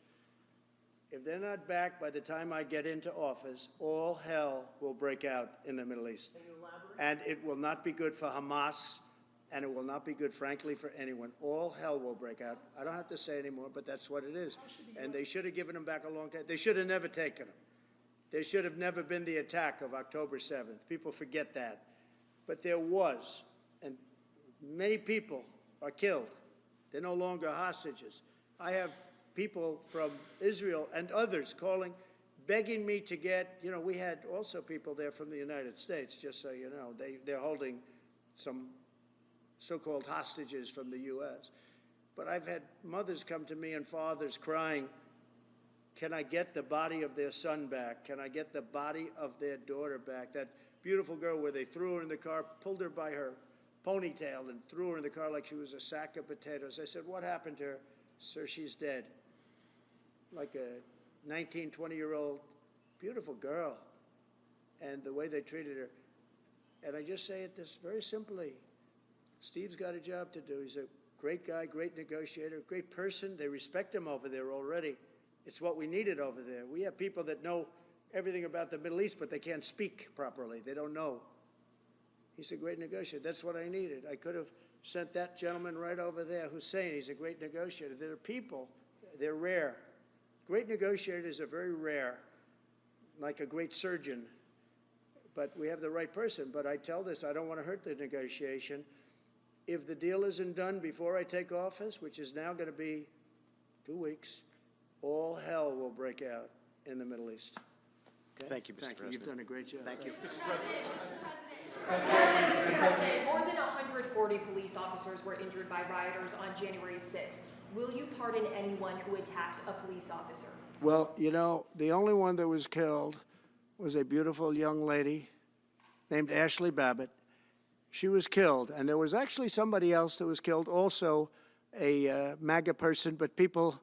If they're not back by the time I get into office, all hell will break out in the Middle East. And it will not be good for Hamas, and it will not be good, frankly, for anyone. All hell will break out. I don't have to say anymore, but that's what it is. And they should have given them back a long time. They should have never taken them. There should have never been the attack of October 7th. People forget that. But there was, and many people are killed. They're no longer hostages. I have people from Israel and others calling, begging me to get, we had also people there from the United States, just so you know. They're holding some so-called hostages from the U.S. But I've had mothers come to me and fathers crying, can I get the body of their son back? Can I get the body of their daughter back? That beautiful girl where they threw her in the car, pulled her by her ponytail and threw her in the car like she was a sack of potatoes. I said, what happened to her? Sir, she's dead. Like a 19, 20-year-old beautiful girl. and the way they treated her. And I just say it this very simply. Steve's got a job to do. He's a great guy, great negotiator, great person. They respect him over there already. It's what we needed over there. We have people that know everything about the Middle East, but they can't speak properly. They don't know. He's a great negotiator. That's what I needed. I could have sent that gentleman right over there, Hussein. He's a great negotiator. There are people, they're rare. Great negotiators are very rare, like a great surgeon. But we have the right person. But I tell this, I don't want to hurt the negotiation. If the deal isn't done before I take office, which is now going to be 2 weeks, all hell will break out in the Middle East. Okay? Thank you, Mr. Thank you. President. You've done a great job. Thank you. More than 140 police officers were injured by rioters on January 6th. Will you pardon anyone who attacked a police officer? Well, you know, the only one that was killed was a beautiful young lady named Ashley Babbitt. She was killed, and there was actually somebody else that was killed, also a MAGA person, but people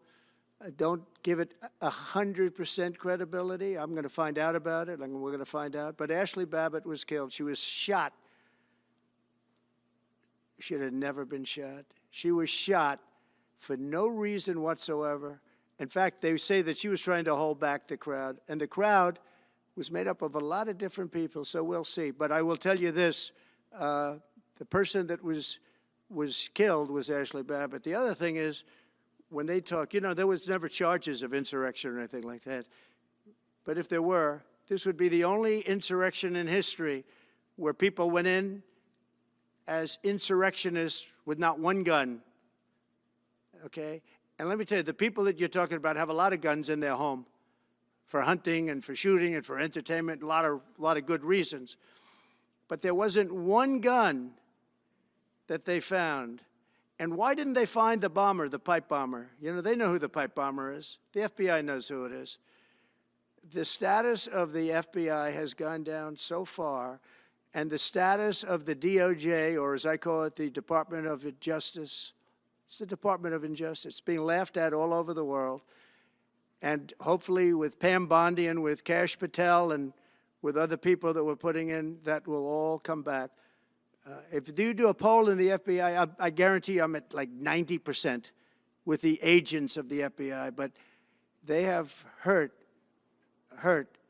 don't give it 100% credibility. I'm going to find out about it, and we're going to find out. But Ashley Babbitt was killed. She was shot. She should have never been shot. She was shot for no reason whatsoever. In fact, they say that she was trying to hold back the crowd, and the crowd was made up of a lot of different people, so we'll see. But I will tell you this, the person that was killed was Ashley Babbitt. The other thing is, when they talk, you know, there was never charges of insurrection or anything like that. But if there were, this would be the only insurrection in history where people went in as insurrectionists with not one gun, okay? And let me tell you, the people that you're talking about have a lot of guns in their home for hunting and for shooting and for entertainment, a lot of good reasons. But there wasn't one gun that they found. And why didn't they find the bomber, the pipe bomber? You know, they know who the pipe bomber is. The FBI knows who it is. The status of the FBI has gone down so far, and the status of the DOJ, or as I call it, the Department of Justice, it's the Department of Injustice. It's being laughed at all over the world. And hopefully with Pam Bondi and with Kash Patel and with other people that we're putting in, that will all come back. If you do a poll in the FBI, I guarantee you I'm at like 90% with the agents of the FBI, but they have hurt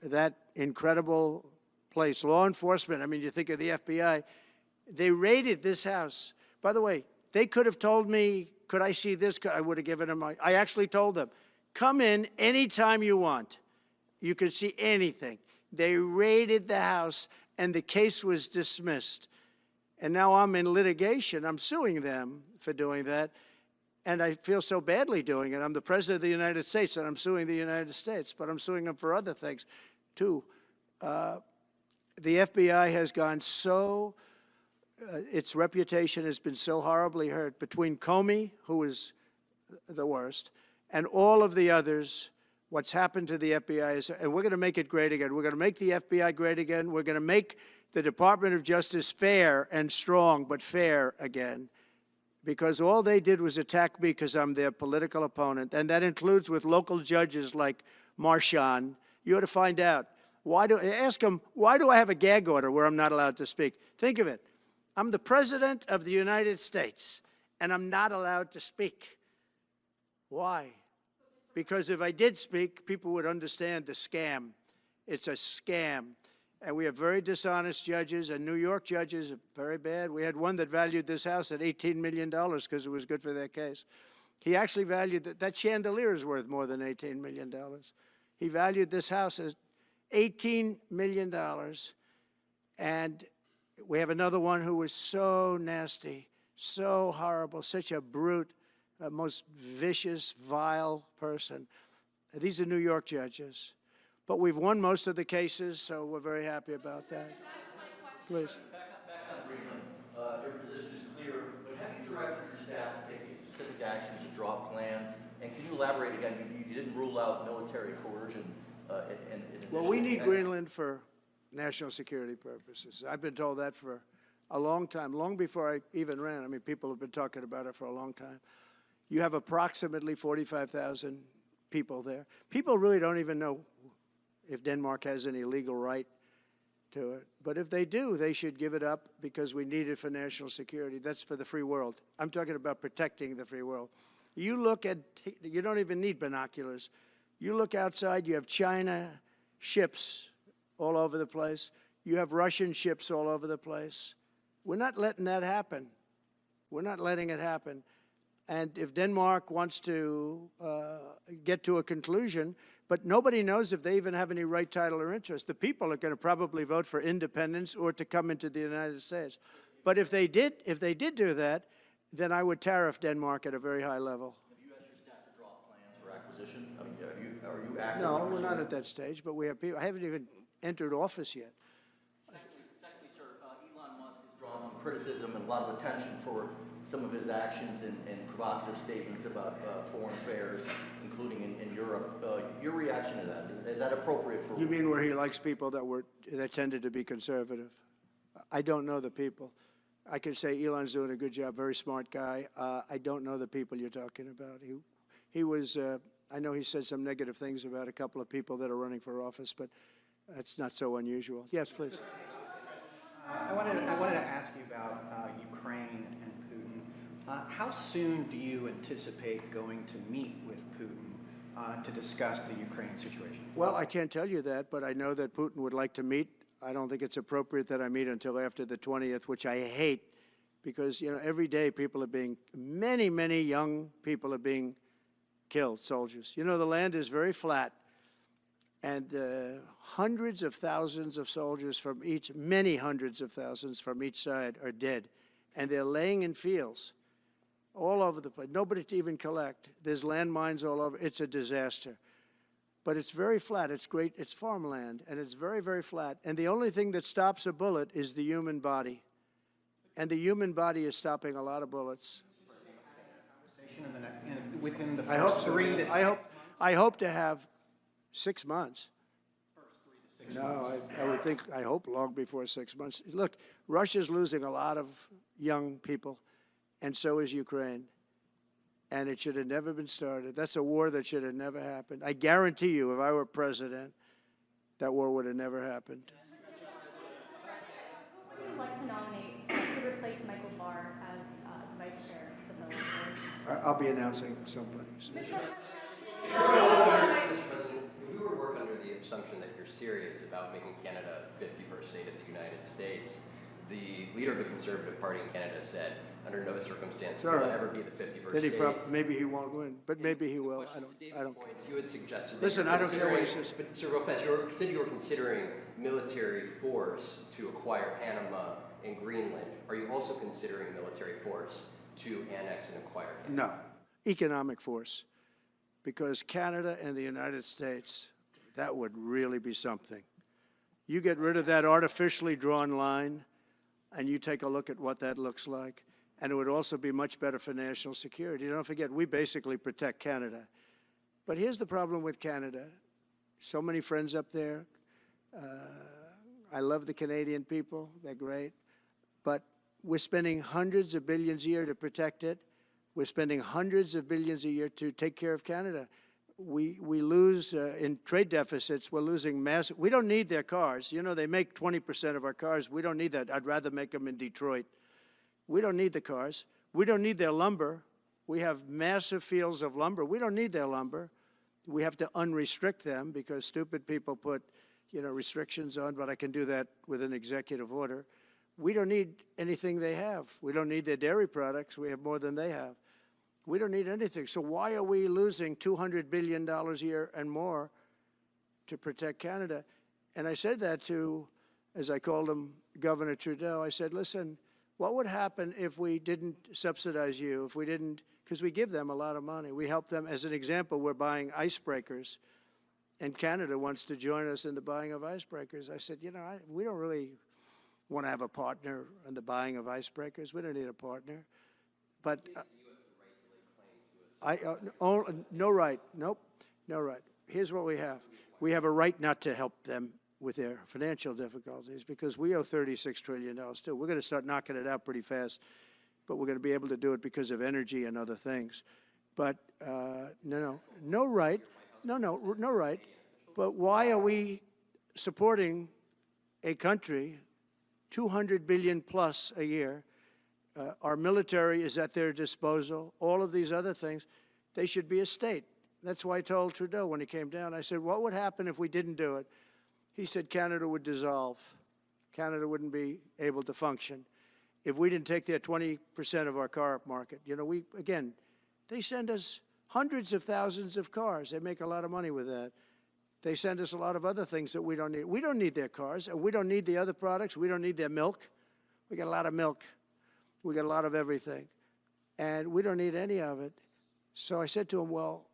that incredible place. Law enforcement, I mean, you think of the FBI, they raided this house. By the way, they could have told me, could I see this? I would have given them, I actually told them, come in anytime you want. You can see anything. They raided the house, and the case was dismissed. And now I'm in litigation. I'm suing them for doing that. And I feel so badly doing it. I'm the President of the United States, and I'm suing the United States, but I'm suing them for other things, too. The FBI has gone so, its reputation has been so horribly hurt between Comey, who is the worst, and all of the others. What's happened to the FBI is, and we're going to make it great again. We're going to make the FBI great again. We're going to make the Department of Justice fair and strong, but fair again. Because all they did was attack me because I'm their political opponent. And that includes with local judges like Marchand. You ought to find out. Ask them, why do I have a gag order where I'm not allowed to speak? Think of it. I'm the President of the United States, and I'm not allowed to speak. Why? Because if I did speak, people would understand the scam. It's a scam. And we have very dishonest judges, and New York judges are very bad. We had one that valued this house at $18 million because it was good for their case. He actually valued that chandelier is worth more than $18 million. He valued this house at $18 million. And we have another one who was so nasty, so horrible, such a brute, most vicious, vile person. These are New York judges. But we've won most of the cases, so we're very happy about that. Please. Back on Greenland, your position is clear, but have you directed your staff to take any specific actions to draw plans? And can you elaborate again? You didn't rule out military coercion. Well, we need Greenland for national security purposes. I've been told that for a long time, long before I even ran. I mean, people have been talking about it for a long time. You have approximately 45,000 people there. People really don't even know if Denmark has any legal right to it. But if they do, they should give it up because we need it for national security. That's for the free world. I'm talking about protecting the free world. You look at, you don't even need binoculars. You look outside, you have China ships all over the place. You have Russian ships all over the place. We're not letting that happen. We're not letting it happen. And if Denmark wants to get to a conclusion, but nobody knows if they even have any right, title, or interest. The people are going to probably vote for independence or to come into the United States. But if they did do that, then I would tariff Denmark at a very high level. Have you asked your staff to draw plans for acquisition? I mean, are you actively No, we're pursuing not it? at that stage, but we have people. I haven't even entered office yet. Secondly, sir, Elon Musk has drawn some criticism and a lot of attention for some of his actions and provocative statements about foreign affairs, including in Europe. Your reaction to that, is that appropriate for? You mean where he likes people that tended to be conservative? I don't know the people. I can say Elon's doing a good job, very smart guy. I don't know the people you're talking about. He was, I know he said some negative things about a couple of people that are running for office, but that's not so unusual. Yes, please. I wanted to ask you about Ukraine and Putin. How soon do you anticipate going to meet with Putin to discuss the Ukraine situation? Well, I can't tell you that, but I know that Putin would like to meet. I don't think it's appropriate that I meet until after the 20th, which I hate, because, you know, every day people are being, many young people are being killed, soldiers. You know, the land is very flat, and hundreds of thousands of soldiers from each, many hundreds of thousands from each side are dead, and they're laying in fields all over the place. Nobody to even collect. There's landmines all over. It's a disaster. But it's very flat. It's great. It's farmland, and it's very, very flat. And the only thing that stops a bullet is the human body. And the human body is stopping a lot of bullets. Within the I hope first so. 3 to 6 I hope to have 6 months. No, I would think, I hope long before 6 months. Look, Russia's losing a lot of young people, and so is Ukraine. And it should have never been started. That's a war that should have never happened. I guarantee you, if I were president, that war would have never happened. Who would you like to nominate to replace Michael Barr as vice chair of the board? I'll be announcing somebody. Mr. President, if we were to work under the assumption that you're serious about making Canada 51st state of the United States, the leader of the Conservative Party in Canada said, under no circumstance will it ever be the 51st Then state. maybe he won't win, but maybe he will. I don't care. You had suggested that Listen, you're I don't care what he considering- says. But Sir, real fast, you said you were considering military force to acquire Panama and Greenland. Are you also considering military force to annex and acquire Canada? No, economic force, because Canada and the United States, that would really be something. You get rid of that artificially drawn line, and you take a look at what that looks like, and it would also be much better for national security. Don't forget, we basically protect Canada. But here's the problem with Canada. So many friends up there. I love the Canadian people. They're great. But we're spending hundreds of billions a year to protect it. We're spending hundreds of billions a year to take care of Canada. We lose in trade deficits. We're losing massive. We don't need their cars. You know, they make 20% of our cars. We don't need that. I'd rather make them in Detroit. We don't need the cars. We don't need their lumber. We have massive fields of lumber. We don't need their lumber. We have to unrestrict them because stupid people put, you know, restrictions on, but I can do that with an executive order. We don't need anything they have. We don't need their dairy products. We have more than they have. We don't need anything. So why are we losing $200 billion a year and more to protect Canada? And I said that to, as I called him, Governor Trudeau. I said, listen, what would happen if we didn't subsidize you, if we didn't, because we give them a lot of money. We help them. As an example, we're buying icebreakers, and Canada wants to join us in the buying of icebreakers. I said, you know, we don't really want to have a partner in the buying of icebreakers. We don't need a partner. But no right. Nope, no right. Here's what we have. We have a right not to help them with their financial difficulties because we owe $36 trillion too. We're going to start knocking it out pretty fast, but we're going to be able to do it because of energy and other things. But no right. No right. But why are we supporting a country, 200 billion plus a year. Our military is at their disposal. All of these other things, they should be a state. That's why I told Trudeau when he came down, I said, what would happen if we didn't do it? He said Canada would dissolve. Canada wouldn't be able to function if we didn't take their 20% of our car market. You know, again, they send us hundreds of thousands of cars. They make a lot of money with that. They send us a lot of other things that we don't need. We don't need their cars, and we don't need the other products. We don't need their milk. We got a lot of milk. We got a lot of everything. And we don't need any of it. So I said to him, well,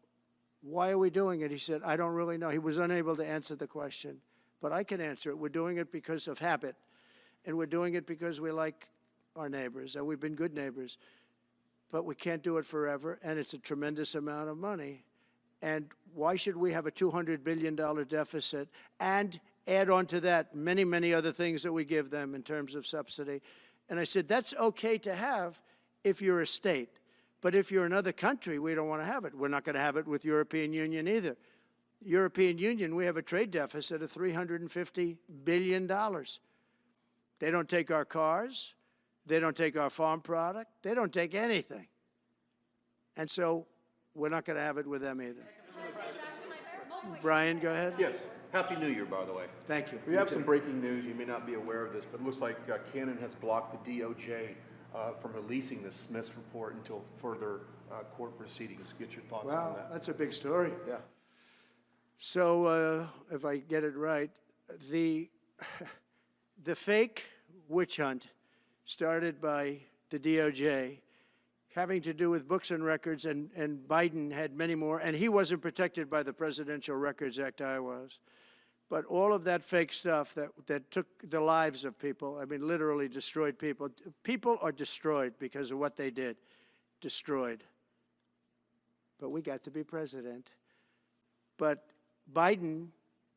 why are we doing it? He said, I don't really know. He was unable to answer the question. But I can answer it. We're doing it because of habit. And we're doing it because we like our neighbors, and we've been good neighbors. But we can't do it forever, and it's a tremendous amount of money. And why should we have a $200 billion deficit and add on to that many, many other things that we give them in terms of subsidy? And I said, that's okay to have if you're a state. But if you're another country, we don't want to have it. We're not going to have it with European Union either. European Union, we have a trade deficit of $350 billion. They don't take our cars. They don't take our farm product. They don't take anything. And so we're not going to have it with them either. Brian, go ahead. Yes. Happy New Year, by the way. Thank you. We have some breaking news. You may not be aware of this, but it looks like Canon has blocked the DOJ from releasing the Smith's report until further court proceedings. Get your thoughts on Wow, that. that's a big story. Yeah. So if I get it right, the fake witch hunt started by the DOJ having to do with books and records, and Biden had many more, and he wasn't protected by the Presidential Records Act, I was. But all of that fake stuff that took the lives of people, I mean, literally destroyed people. People are destroyed because of what they did, destroyed. But we got to be president. But Biden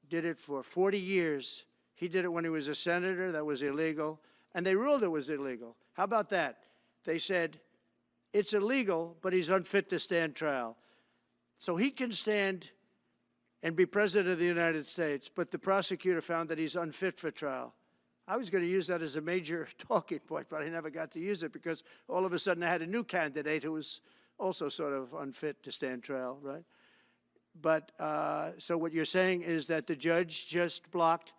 did it for 40 years. He did it when he was a senator. That was illegal. And they ruled it was illegal. How about that? They said, it's illegal, but he's unfit to stand trial. So he can stand and be president of the United States, but the prosecutor found that he's unfit for trial. I was going to use that as a major talking point, but I never got to use it because all of a sudden I had a new candidate who was also sort of unfit to stand trial, right? But so what you're saying is that the judge just blocked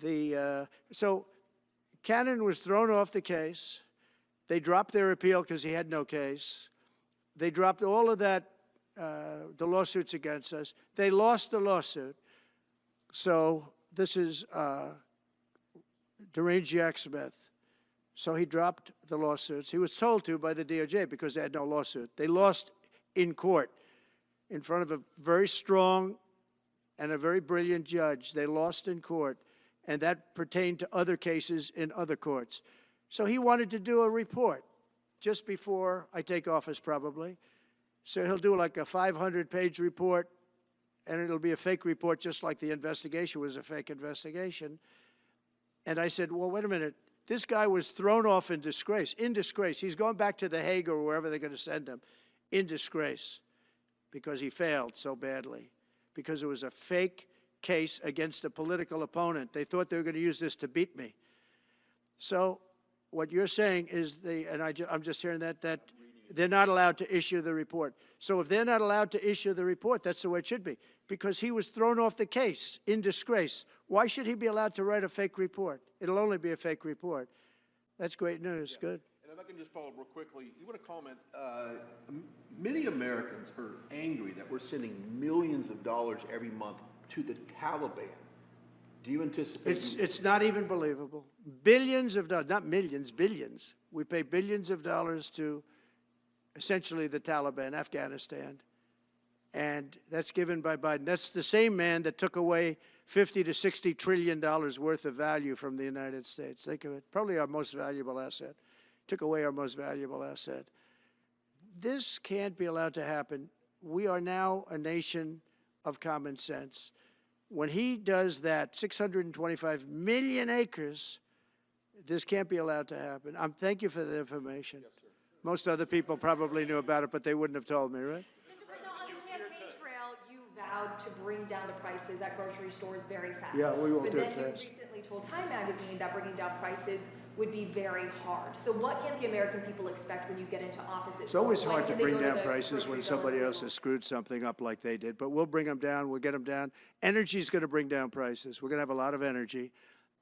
the, so Cannon was thrown off the case. They dropped their appeal because he had no case. They dropped all of that, the lawsuits against us. They lost the lawsuit. So this is deranged Jack Smith. So he dropped the lawsuits. He was told to by the DOJ because they had no lawsuit. They lost in court in front of a very strong and a very brilliant judge. They lost in court, and that pertained to other cases in other courts. So he wanted to do a report just before I take office, probably. So he'll do like a 500-page report, and it'll be a fake report just like the investigation was a fake investigation. And I said, well, wait a minute. This guy was thrown off in disgrace. In disgrace. He's going back to The Hague or wherever they're going to send him. In disgrace. Because he failed so badly. Because it was a fake case against a political opponent. They thought they were going to use this to beat me. So what you're saying is, I'm just hearing that they're not allowed to issue the report. So if they're not allowed to issue the report, that's the way it should be. Because he was thrown off the case in disgrace. Why should he be allowed to write a fake report? It'll only be a fake report. That's great news. Yeah. Good. And if I can just follow up real quickly, you want to comment, many Americans are angry that we're sending millions of dollars every month to the Taliban. Do you anticipate? It's not even believable. Billions of dollars, not millions, billions. We pay billions of dollars to essentially the Taliban, Afghanistan. And that's given by Biden. That's the same man that took away $50 to $60 trillion worth of value from the United States. Think of it. Probably our most valuable asset. Took away our most valuable asset. This can't be allowed to happen. We are now a nation of common sense. When he does that, 625 million acres, this can't be allowed to happen. Thank you for the information. Yes, sir. Most other people probably knew about it, but they wouldn't have told me, right? Mr. President, on the campaign trail, you vowed vowed to bring down the prices at grocery stores very fast. Yeah, we won't but do it then you fast. recently told Time Magazine that bringing down prices would be very hard. So what can the American people expect when you get into office? It's always When hard to can they bring go down the prices when grocery somebody bill else has screwed something up like they did, but we'll bring them down, we'll get them down. Energy is going to bring down prices. We're going to have a lot of energy,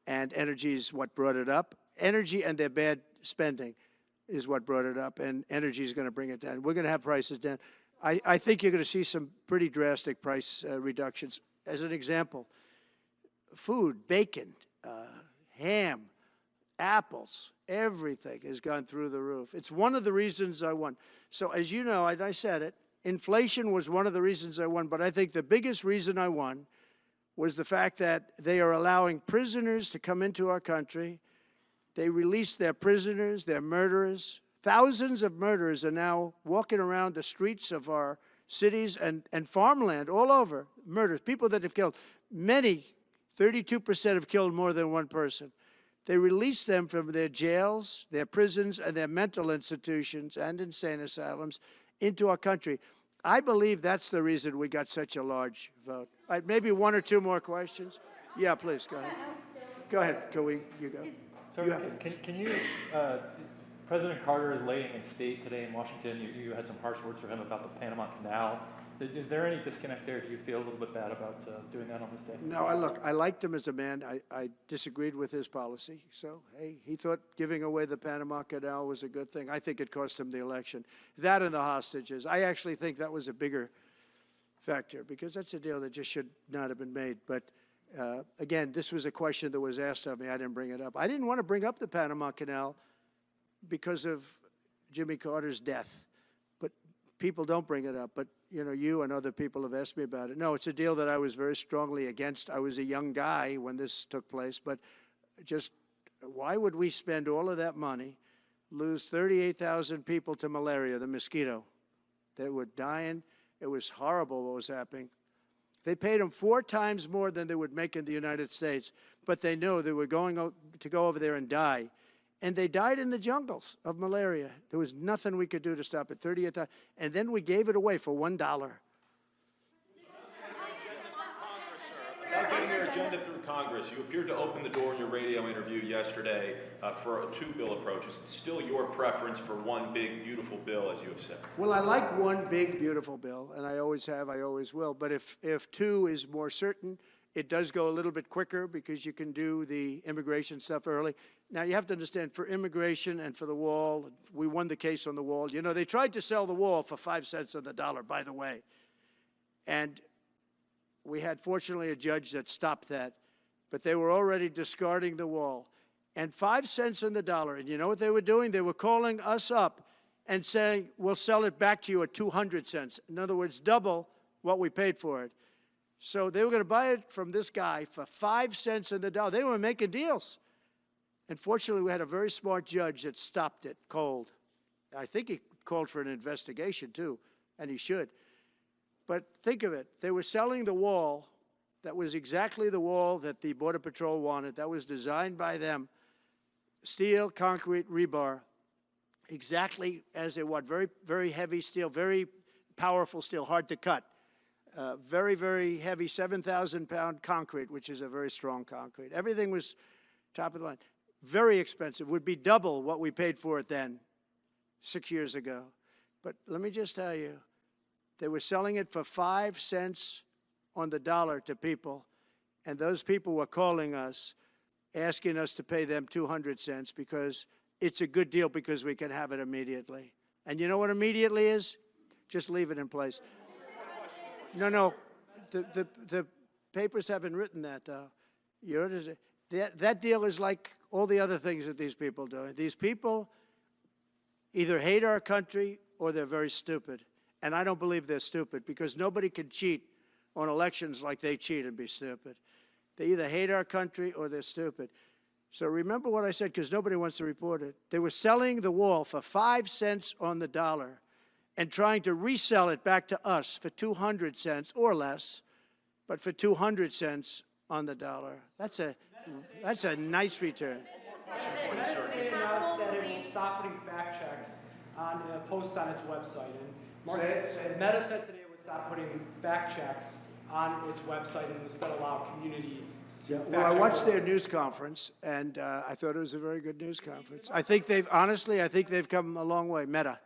and energy is what brought it up. Energy and their bad spending is what brought it up, and energy is going to bring it down. We're going to have prices down. I think you're going to see some pretty drastic price reductions. As an example, food, bacon, ham, apples, everything has gone through the roof. It's one of the reasons I won. So as you know, I said it, inflation was one of the reasons I won, but I think the biggest reason I won was the fact that they are allowing prisoners to come into our country. They released their prisoners, their murderers. Thousands of murderers are now walking around the streets of our cities and farmland all over, murders, people that have killed. Many, 32% have killed more than one person. They released them from their jails, their prisons, and their mental institutions and insane asylums into our country. I believe that's the reason we got such a large vote. All right, maybe one or two more questions. Yeah, please, go ahead. Go ahead, you go. So You have it. can you, President Carter is laying in state today in Washington. You had some harsh words for him about the Panama Canal. Is there any disconnect there? Do you feel a little bit bad about doing that on this day? No, I liked him as a man. I disagreed with his policy. So, hey, he thought giving away the Panama Canal was a good thing. I think it cost him the election. That and the hostages. I actually think that was a bigger factor because that's a deal that just should not have been made. But again, this was a question that was asked of me. I didn't bring it up. I didn't want to bring up the Panama Canal because of Jimmy Carter's death. But people don't bring it up. But, you know, you and other people have asked me about it. No, it's a deal that I was very strongly against. I was a young guy when this took place. But just why would we spend all of that money, lose 38,000 people to malaria, the mosquito? They were dying. It was horrible what was happening. They paid them 4 times more than they would make in the United States, but they knew they were going to go over there and die. And they died in the jungles of malaria. There was nothing we could do to stop it, 38,000. And then we gave it away for $1. Without getting your agenda through Congress, you appeared to open the door in your radio interview yesterday for a 2-bill approach. Is it still your preference for one big, beautiful bill, as you have said? Well, I like one big, beautiful bill, and I always have, I always will. But if 2 is more certain, it does go a little bit quicker because you can do the immigration stuff early. Now, you have to understand, for immigration and for the wall, we won the case on the wall. You know, they tried to sell the wall for 5 cents on the dollar, by the way. And we had, fortunately, a judge that stopped that. But they were already discarding the wall. And 5 cents on the dollar. And you know what they were doing? They were calling us up and saying, we'll sell it back to you at 200 cents. In other words, double what we paid for it. So they were going to buy it from this guy for 5 cents on the dollar. They were making deals. And fortunately, we had a very smart judge that stopped it cold. I think he called for an investigation, too, and he should. But think of it. They were selling the wall that was exactly the wall that the Border Patrol wanted. That was designed by them. Steel, concrete, rebar, exactly as it was. Very, very heavy steel, very powerful steel, hard to cut. Very, very heavy 7,000-pound concrete, which is a very strong concrete. Everything was top of the line. Very expensive. Would be double what we paid for it then, 6 years ago. But let me just tell you, they were selling it for 5 cents on the dollar to people, and those people were calling us, asking us to pay them 200 cents because it's a good deal because we can have it immediately. And you know what immediately is? Just leave it in place. No, the papers haven't written that, though. You know, that deal is like all the other things that these people do. These people either hate our country or they're very stupid. And I don't believe they're stupid because nobody can cheat on elections like they cheat and be stupid. They either hate our country or they're stupid. So remember what I said because nobody wants to report it. They were selling the wall for 5 cents on the dollar and trying to resell it back to us for 200 cents or less, but for 200 cents on the dollar. That's a nice return. They announced that it will stop putting fact checks on posts on its website. And Meta said today it would stop putting fact checks on its website and instead allow community to Well, I watched their news conference, and I thought it was a very good news conference. I think honestly, I think they've come a long way. Meta,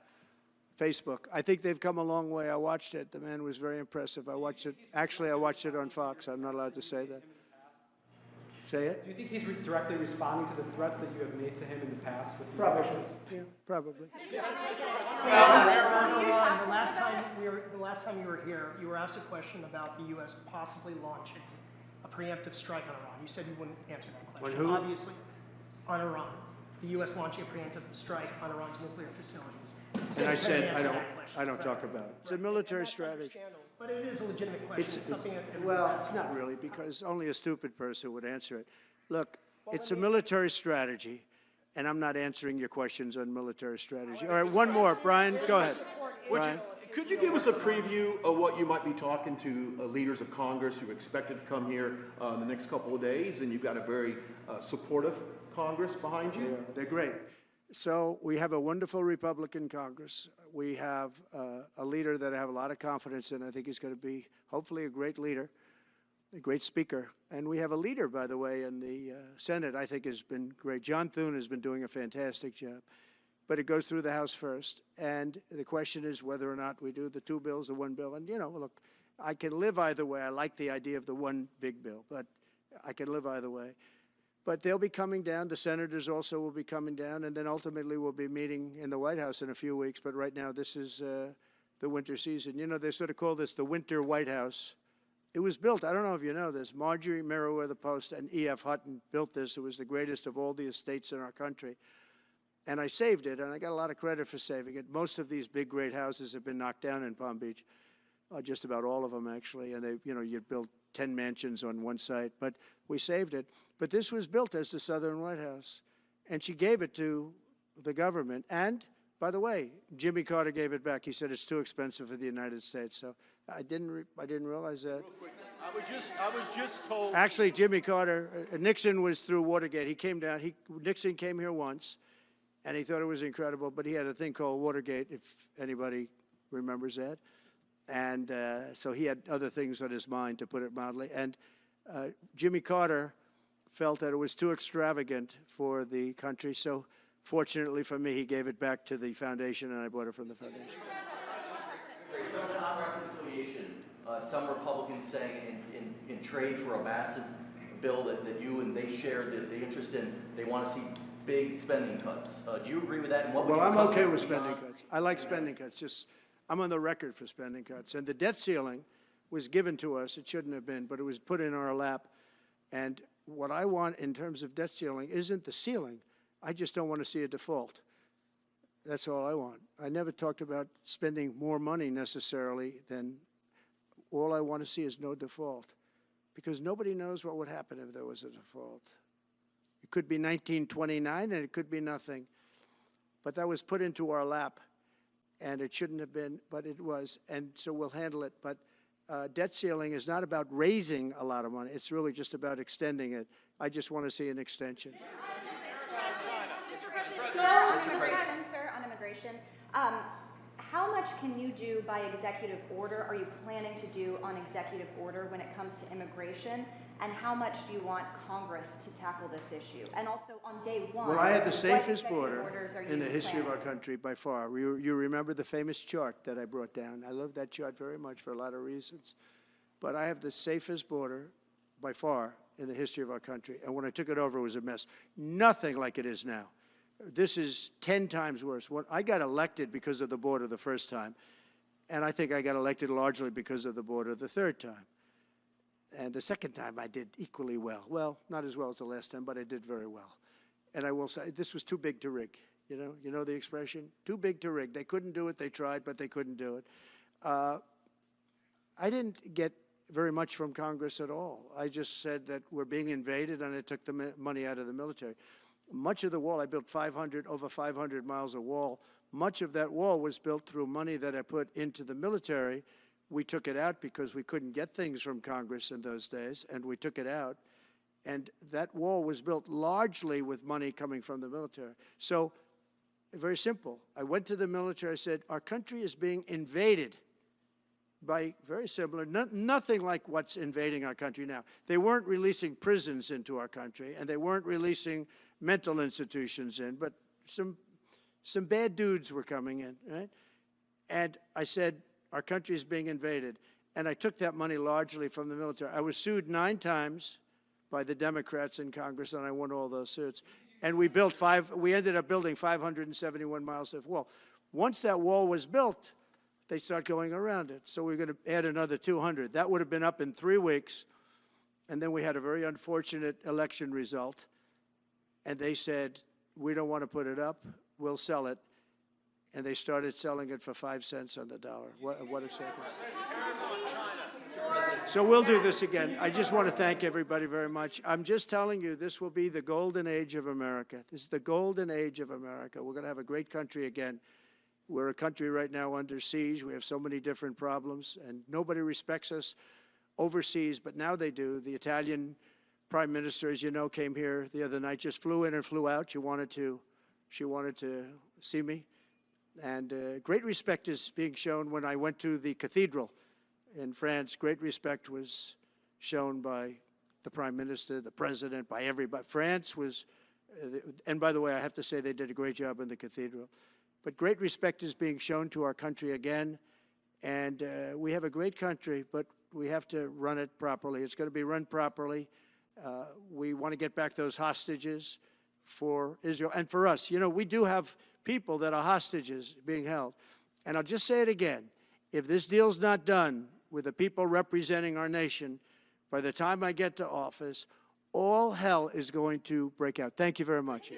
Facebook. I think they've come a long way. I watched it. The man was very impressive. I watched it. Actually, I watched it on Fox. I'm not allowed to say that. Say it? Do you think he's directly responding to the threats that you have made to him in the past with these Probably. issues? Yeah, probably. The last time you were here, you were asked a question about the U.S. possibly launching a preemptive strike on Iran. You said you wouldn't answer that question. On who? Obviously, on Iran. The U.S. launching a preemptive strike on Iran's nuclear facilities. And I said, I don't talk about it. It's a military strategy. But it is a legitimate question. It's something that Well, it's not really, because only a stupid person would answer it. Look, it's a military strategy, and I'm not answering your questions on military strategy. All right, one more. Brian, go ahead. Brian. Could you give us a preview of what you might be talking to leaders of Congress who are expected to come here in the next couple of days? And you've got a very supportive Congress behind you. They're great. So we have a wonderful Republican Congress. We have a leader that I have a lot of confidence in. I think he's going to be, hopefully, a great leader, a great speaker. And we have a leader, by the way, in the Senate I think has been great. John Thune has been doing a fantastic job. But it goes through the House first. And the question is whether or not we do the two bills or one bill. And, you know, look, I can live either way. I like the idea of the one big bill, but I can live either way. But they'll be coming down. The senators also will be coming down. And then ultimately we'll be meeting in the White House in a few weeks. But right now this is the winter season. You know, they sort of call this the winter White House. It was built, I don't know if you know this, Marjorie Meriwether Post and E.F. Hutton built this. It was the greatest of all the estates in our country. And I saved it, and I got a lot of credit for saving it. Most of these big, great houses have been knocked down in Palm Beach, just about all of them, actually. And they, you know, you'd build 10 mansions on one site, but we saved it. But this was built as the Southern White House, and she gave it to the government. And, by the way, Jimmy Carter gave it back. He said it's too expensive for the United States. So I didn't realize that. Real quick, I was just told. Actually, Jimmy Carter, Nixon was through Watergate. He came down. Nixon came here once. And he thought it was incredible, but he had a thing called Watergate, if anybody remembers that. And so he had other things on his mind, to put it mildly. And Jimmy Carter felt that it was too extravagant for the country. So fortunately for me, he gave it back to the foundation, and I bought it from the foundation. On reconciliation, some Republicans saying in trade for a massive bill that you and they share the interest in, they want to see big spending cuts. Do you agree with that? And what Well, I'm okay with spending cuts. I like spending cuts. Just, I'm on the record for spending cuts. And the debt ceiling was given to us. It shouldn't have been, but it was put in our lap. And what I want in terms of debt ceiling isn't the ceiling. I just don't want to see a default. That's all I want. I never talked about spending more money necessarily than all I want to see is no default. Because nobody knows what would happen if there was a default. It could be 1929 and it could be nothing. But that was put into our lap, and it shouldn't have been, but it was. And so we'll handle it. But debt ceiling is not about raising a lot of money. It's really just about extending it. I just want to see an extension. On immigration, how much can you do by executive order? Are you planning to do on executive order when it comes to immigration? And how much do you want Congress to tackle this issue? And also on day one, Well, I had the what safest executive border orders are in the you history of our planning? country by far. You remember the famous chart that I brought down. I love that chart very much for a lot of reasons. But I have the safest border by far in the history of our country. And when I took it over, it was a mess. Nothing like it is now. This is 10 times worse. I got elected because of the border the first time, and I think I got elected largely because of the border the third time. And the second time I did equally well. Well, not as well as the last time, but I did very well. And I will say, this was too big to rig. You know the expression? Too big to rig. They couldn't do it. They tried, but they couldn't do it. I didn't get very much from Congress at all. I just said that we're being invaded, and I took the money out of the military. Much of the wall, I built over 500 miles of wall. Much of that wall was built through money that I put into the military. We took it out because we couldn't get things from Congress in those days, and we took it out. And that wall was built largely with money coming from the military. So, very simple. I went to the military, I said, our country is being invaded. by very similar, nothing like what's invading our country now. They weren't releasing prisons into our country, and they weren't releasing mental institutions in, but some bad dudes were coming in, right? And I said, our country is being invaded. And I took that money largely from the military. I was sued 9 times by the Democrats in Congress, and I won all those suits. And we ended up building 571 miles of wall. Once that wall was built, they start going around it. So we're going to add another 200. That would have been up in 3 weeks. And then we had a very unfortunate election result. And they said, we don't want to put it up. We'll sell it. And they started selling it for 5 cents on the dollar. What a second. So we'll do this again. I just want to thank everybody very much. I'm just telling you, this will be the golden age of America. This is the golden age of America. We're going to have a great country again. We're a country right now under siege. We have so many different problems, and nobody respects us overseas, but now they do. The Italian prime minister, as you know, came here the other night, just flew in and flew out. She wanted to see me. And great respect is being shown. When I went to the cathedral in France, great respect was shown by the prime minister, the president, by everybody. France was, and by the way, I have to say they did a great job in the cathedral. But great respect is being shown to our country again. And we have a great country, but we have to run it properly. It's going to be run properly. We want to get back those hostages for Israel and for us. You know, we do have people that are hostages being held. And I'll just say it again. If this deal's not done with the people representing our nation, by the time I get to office, all hell is going to break out. Thank you very much.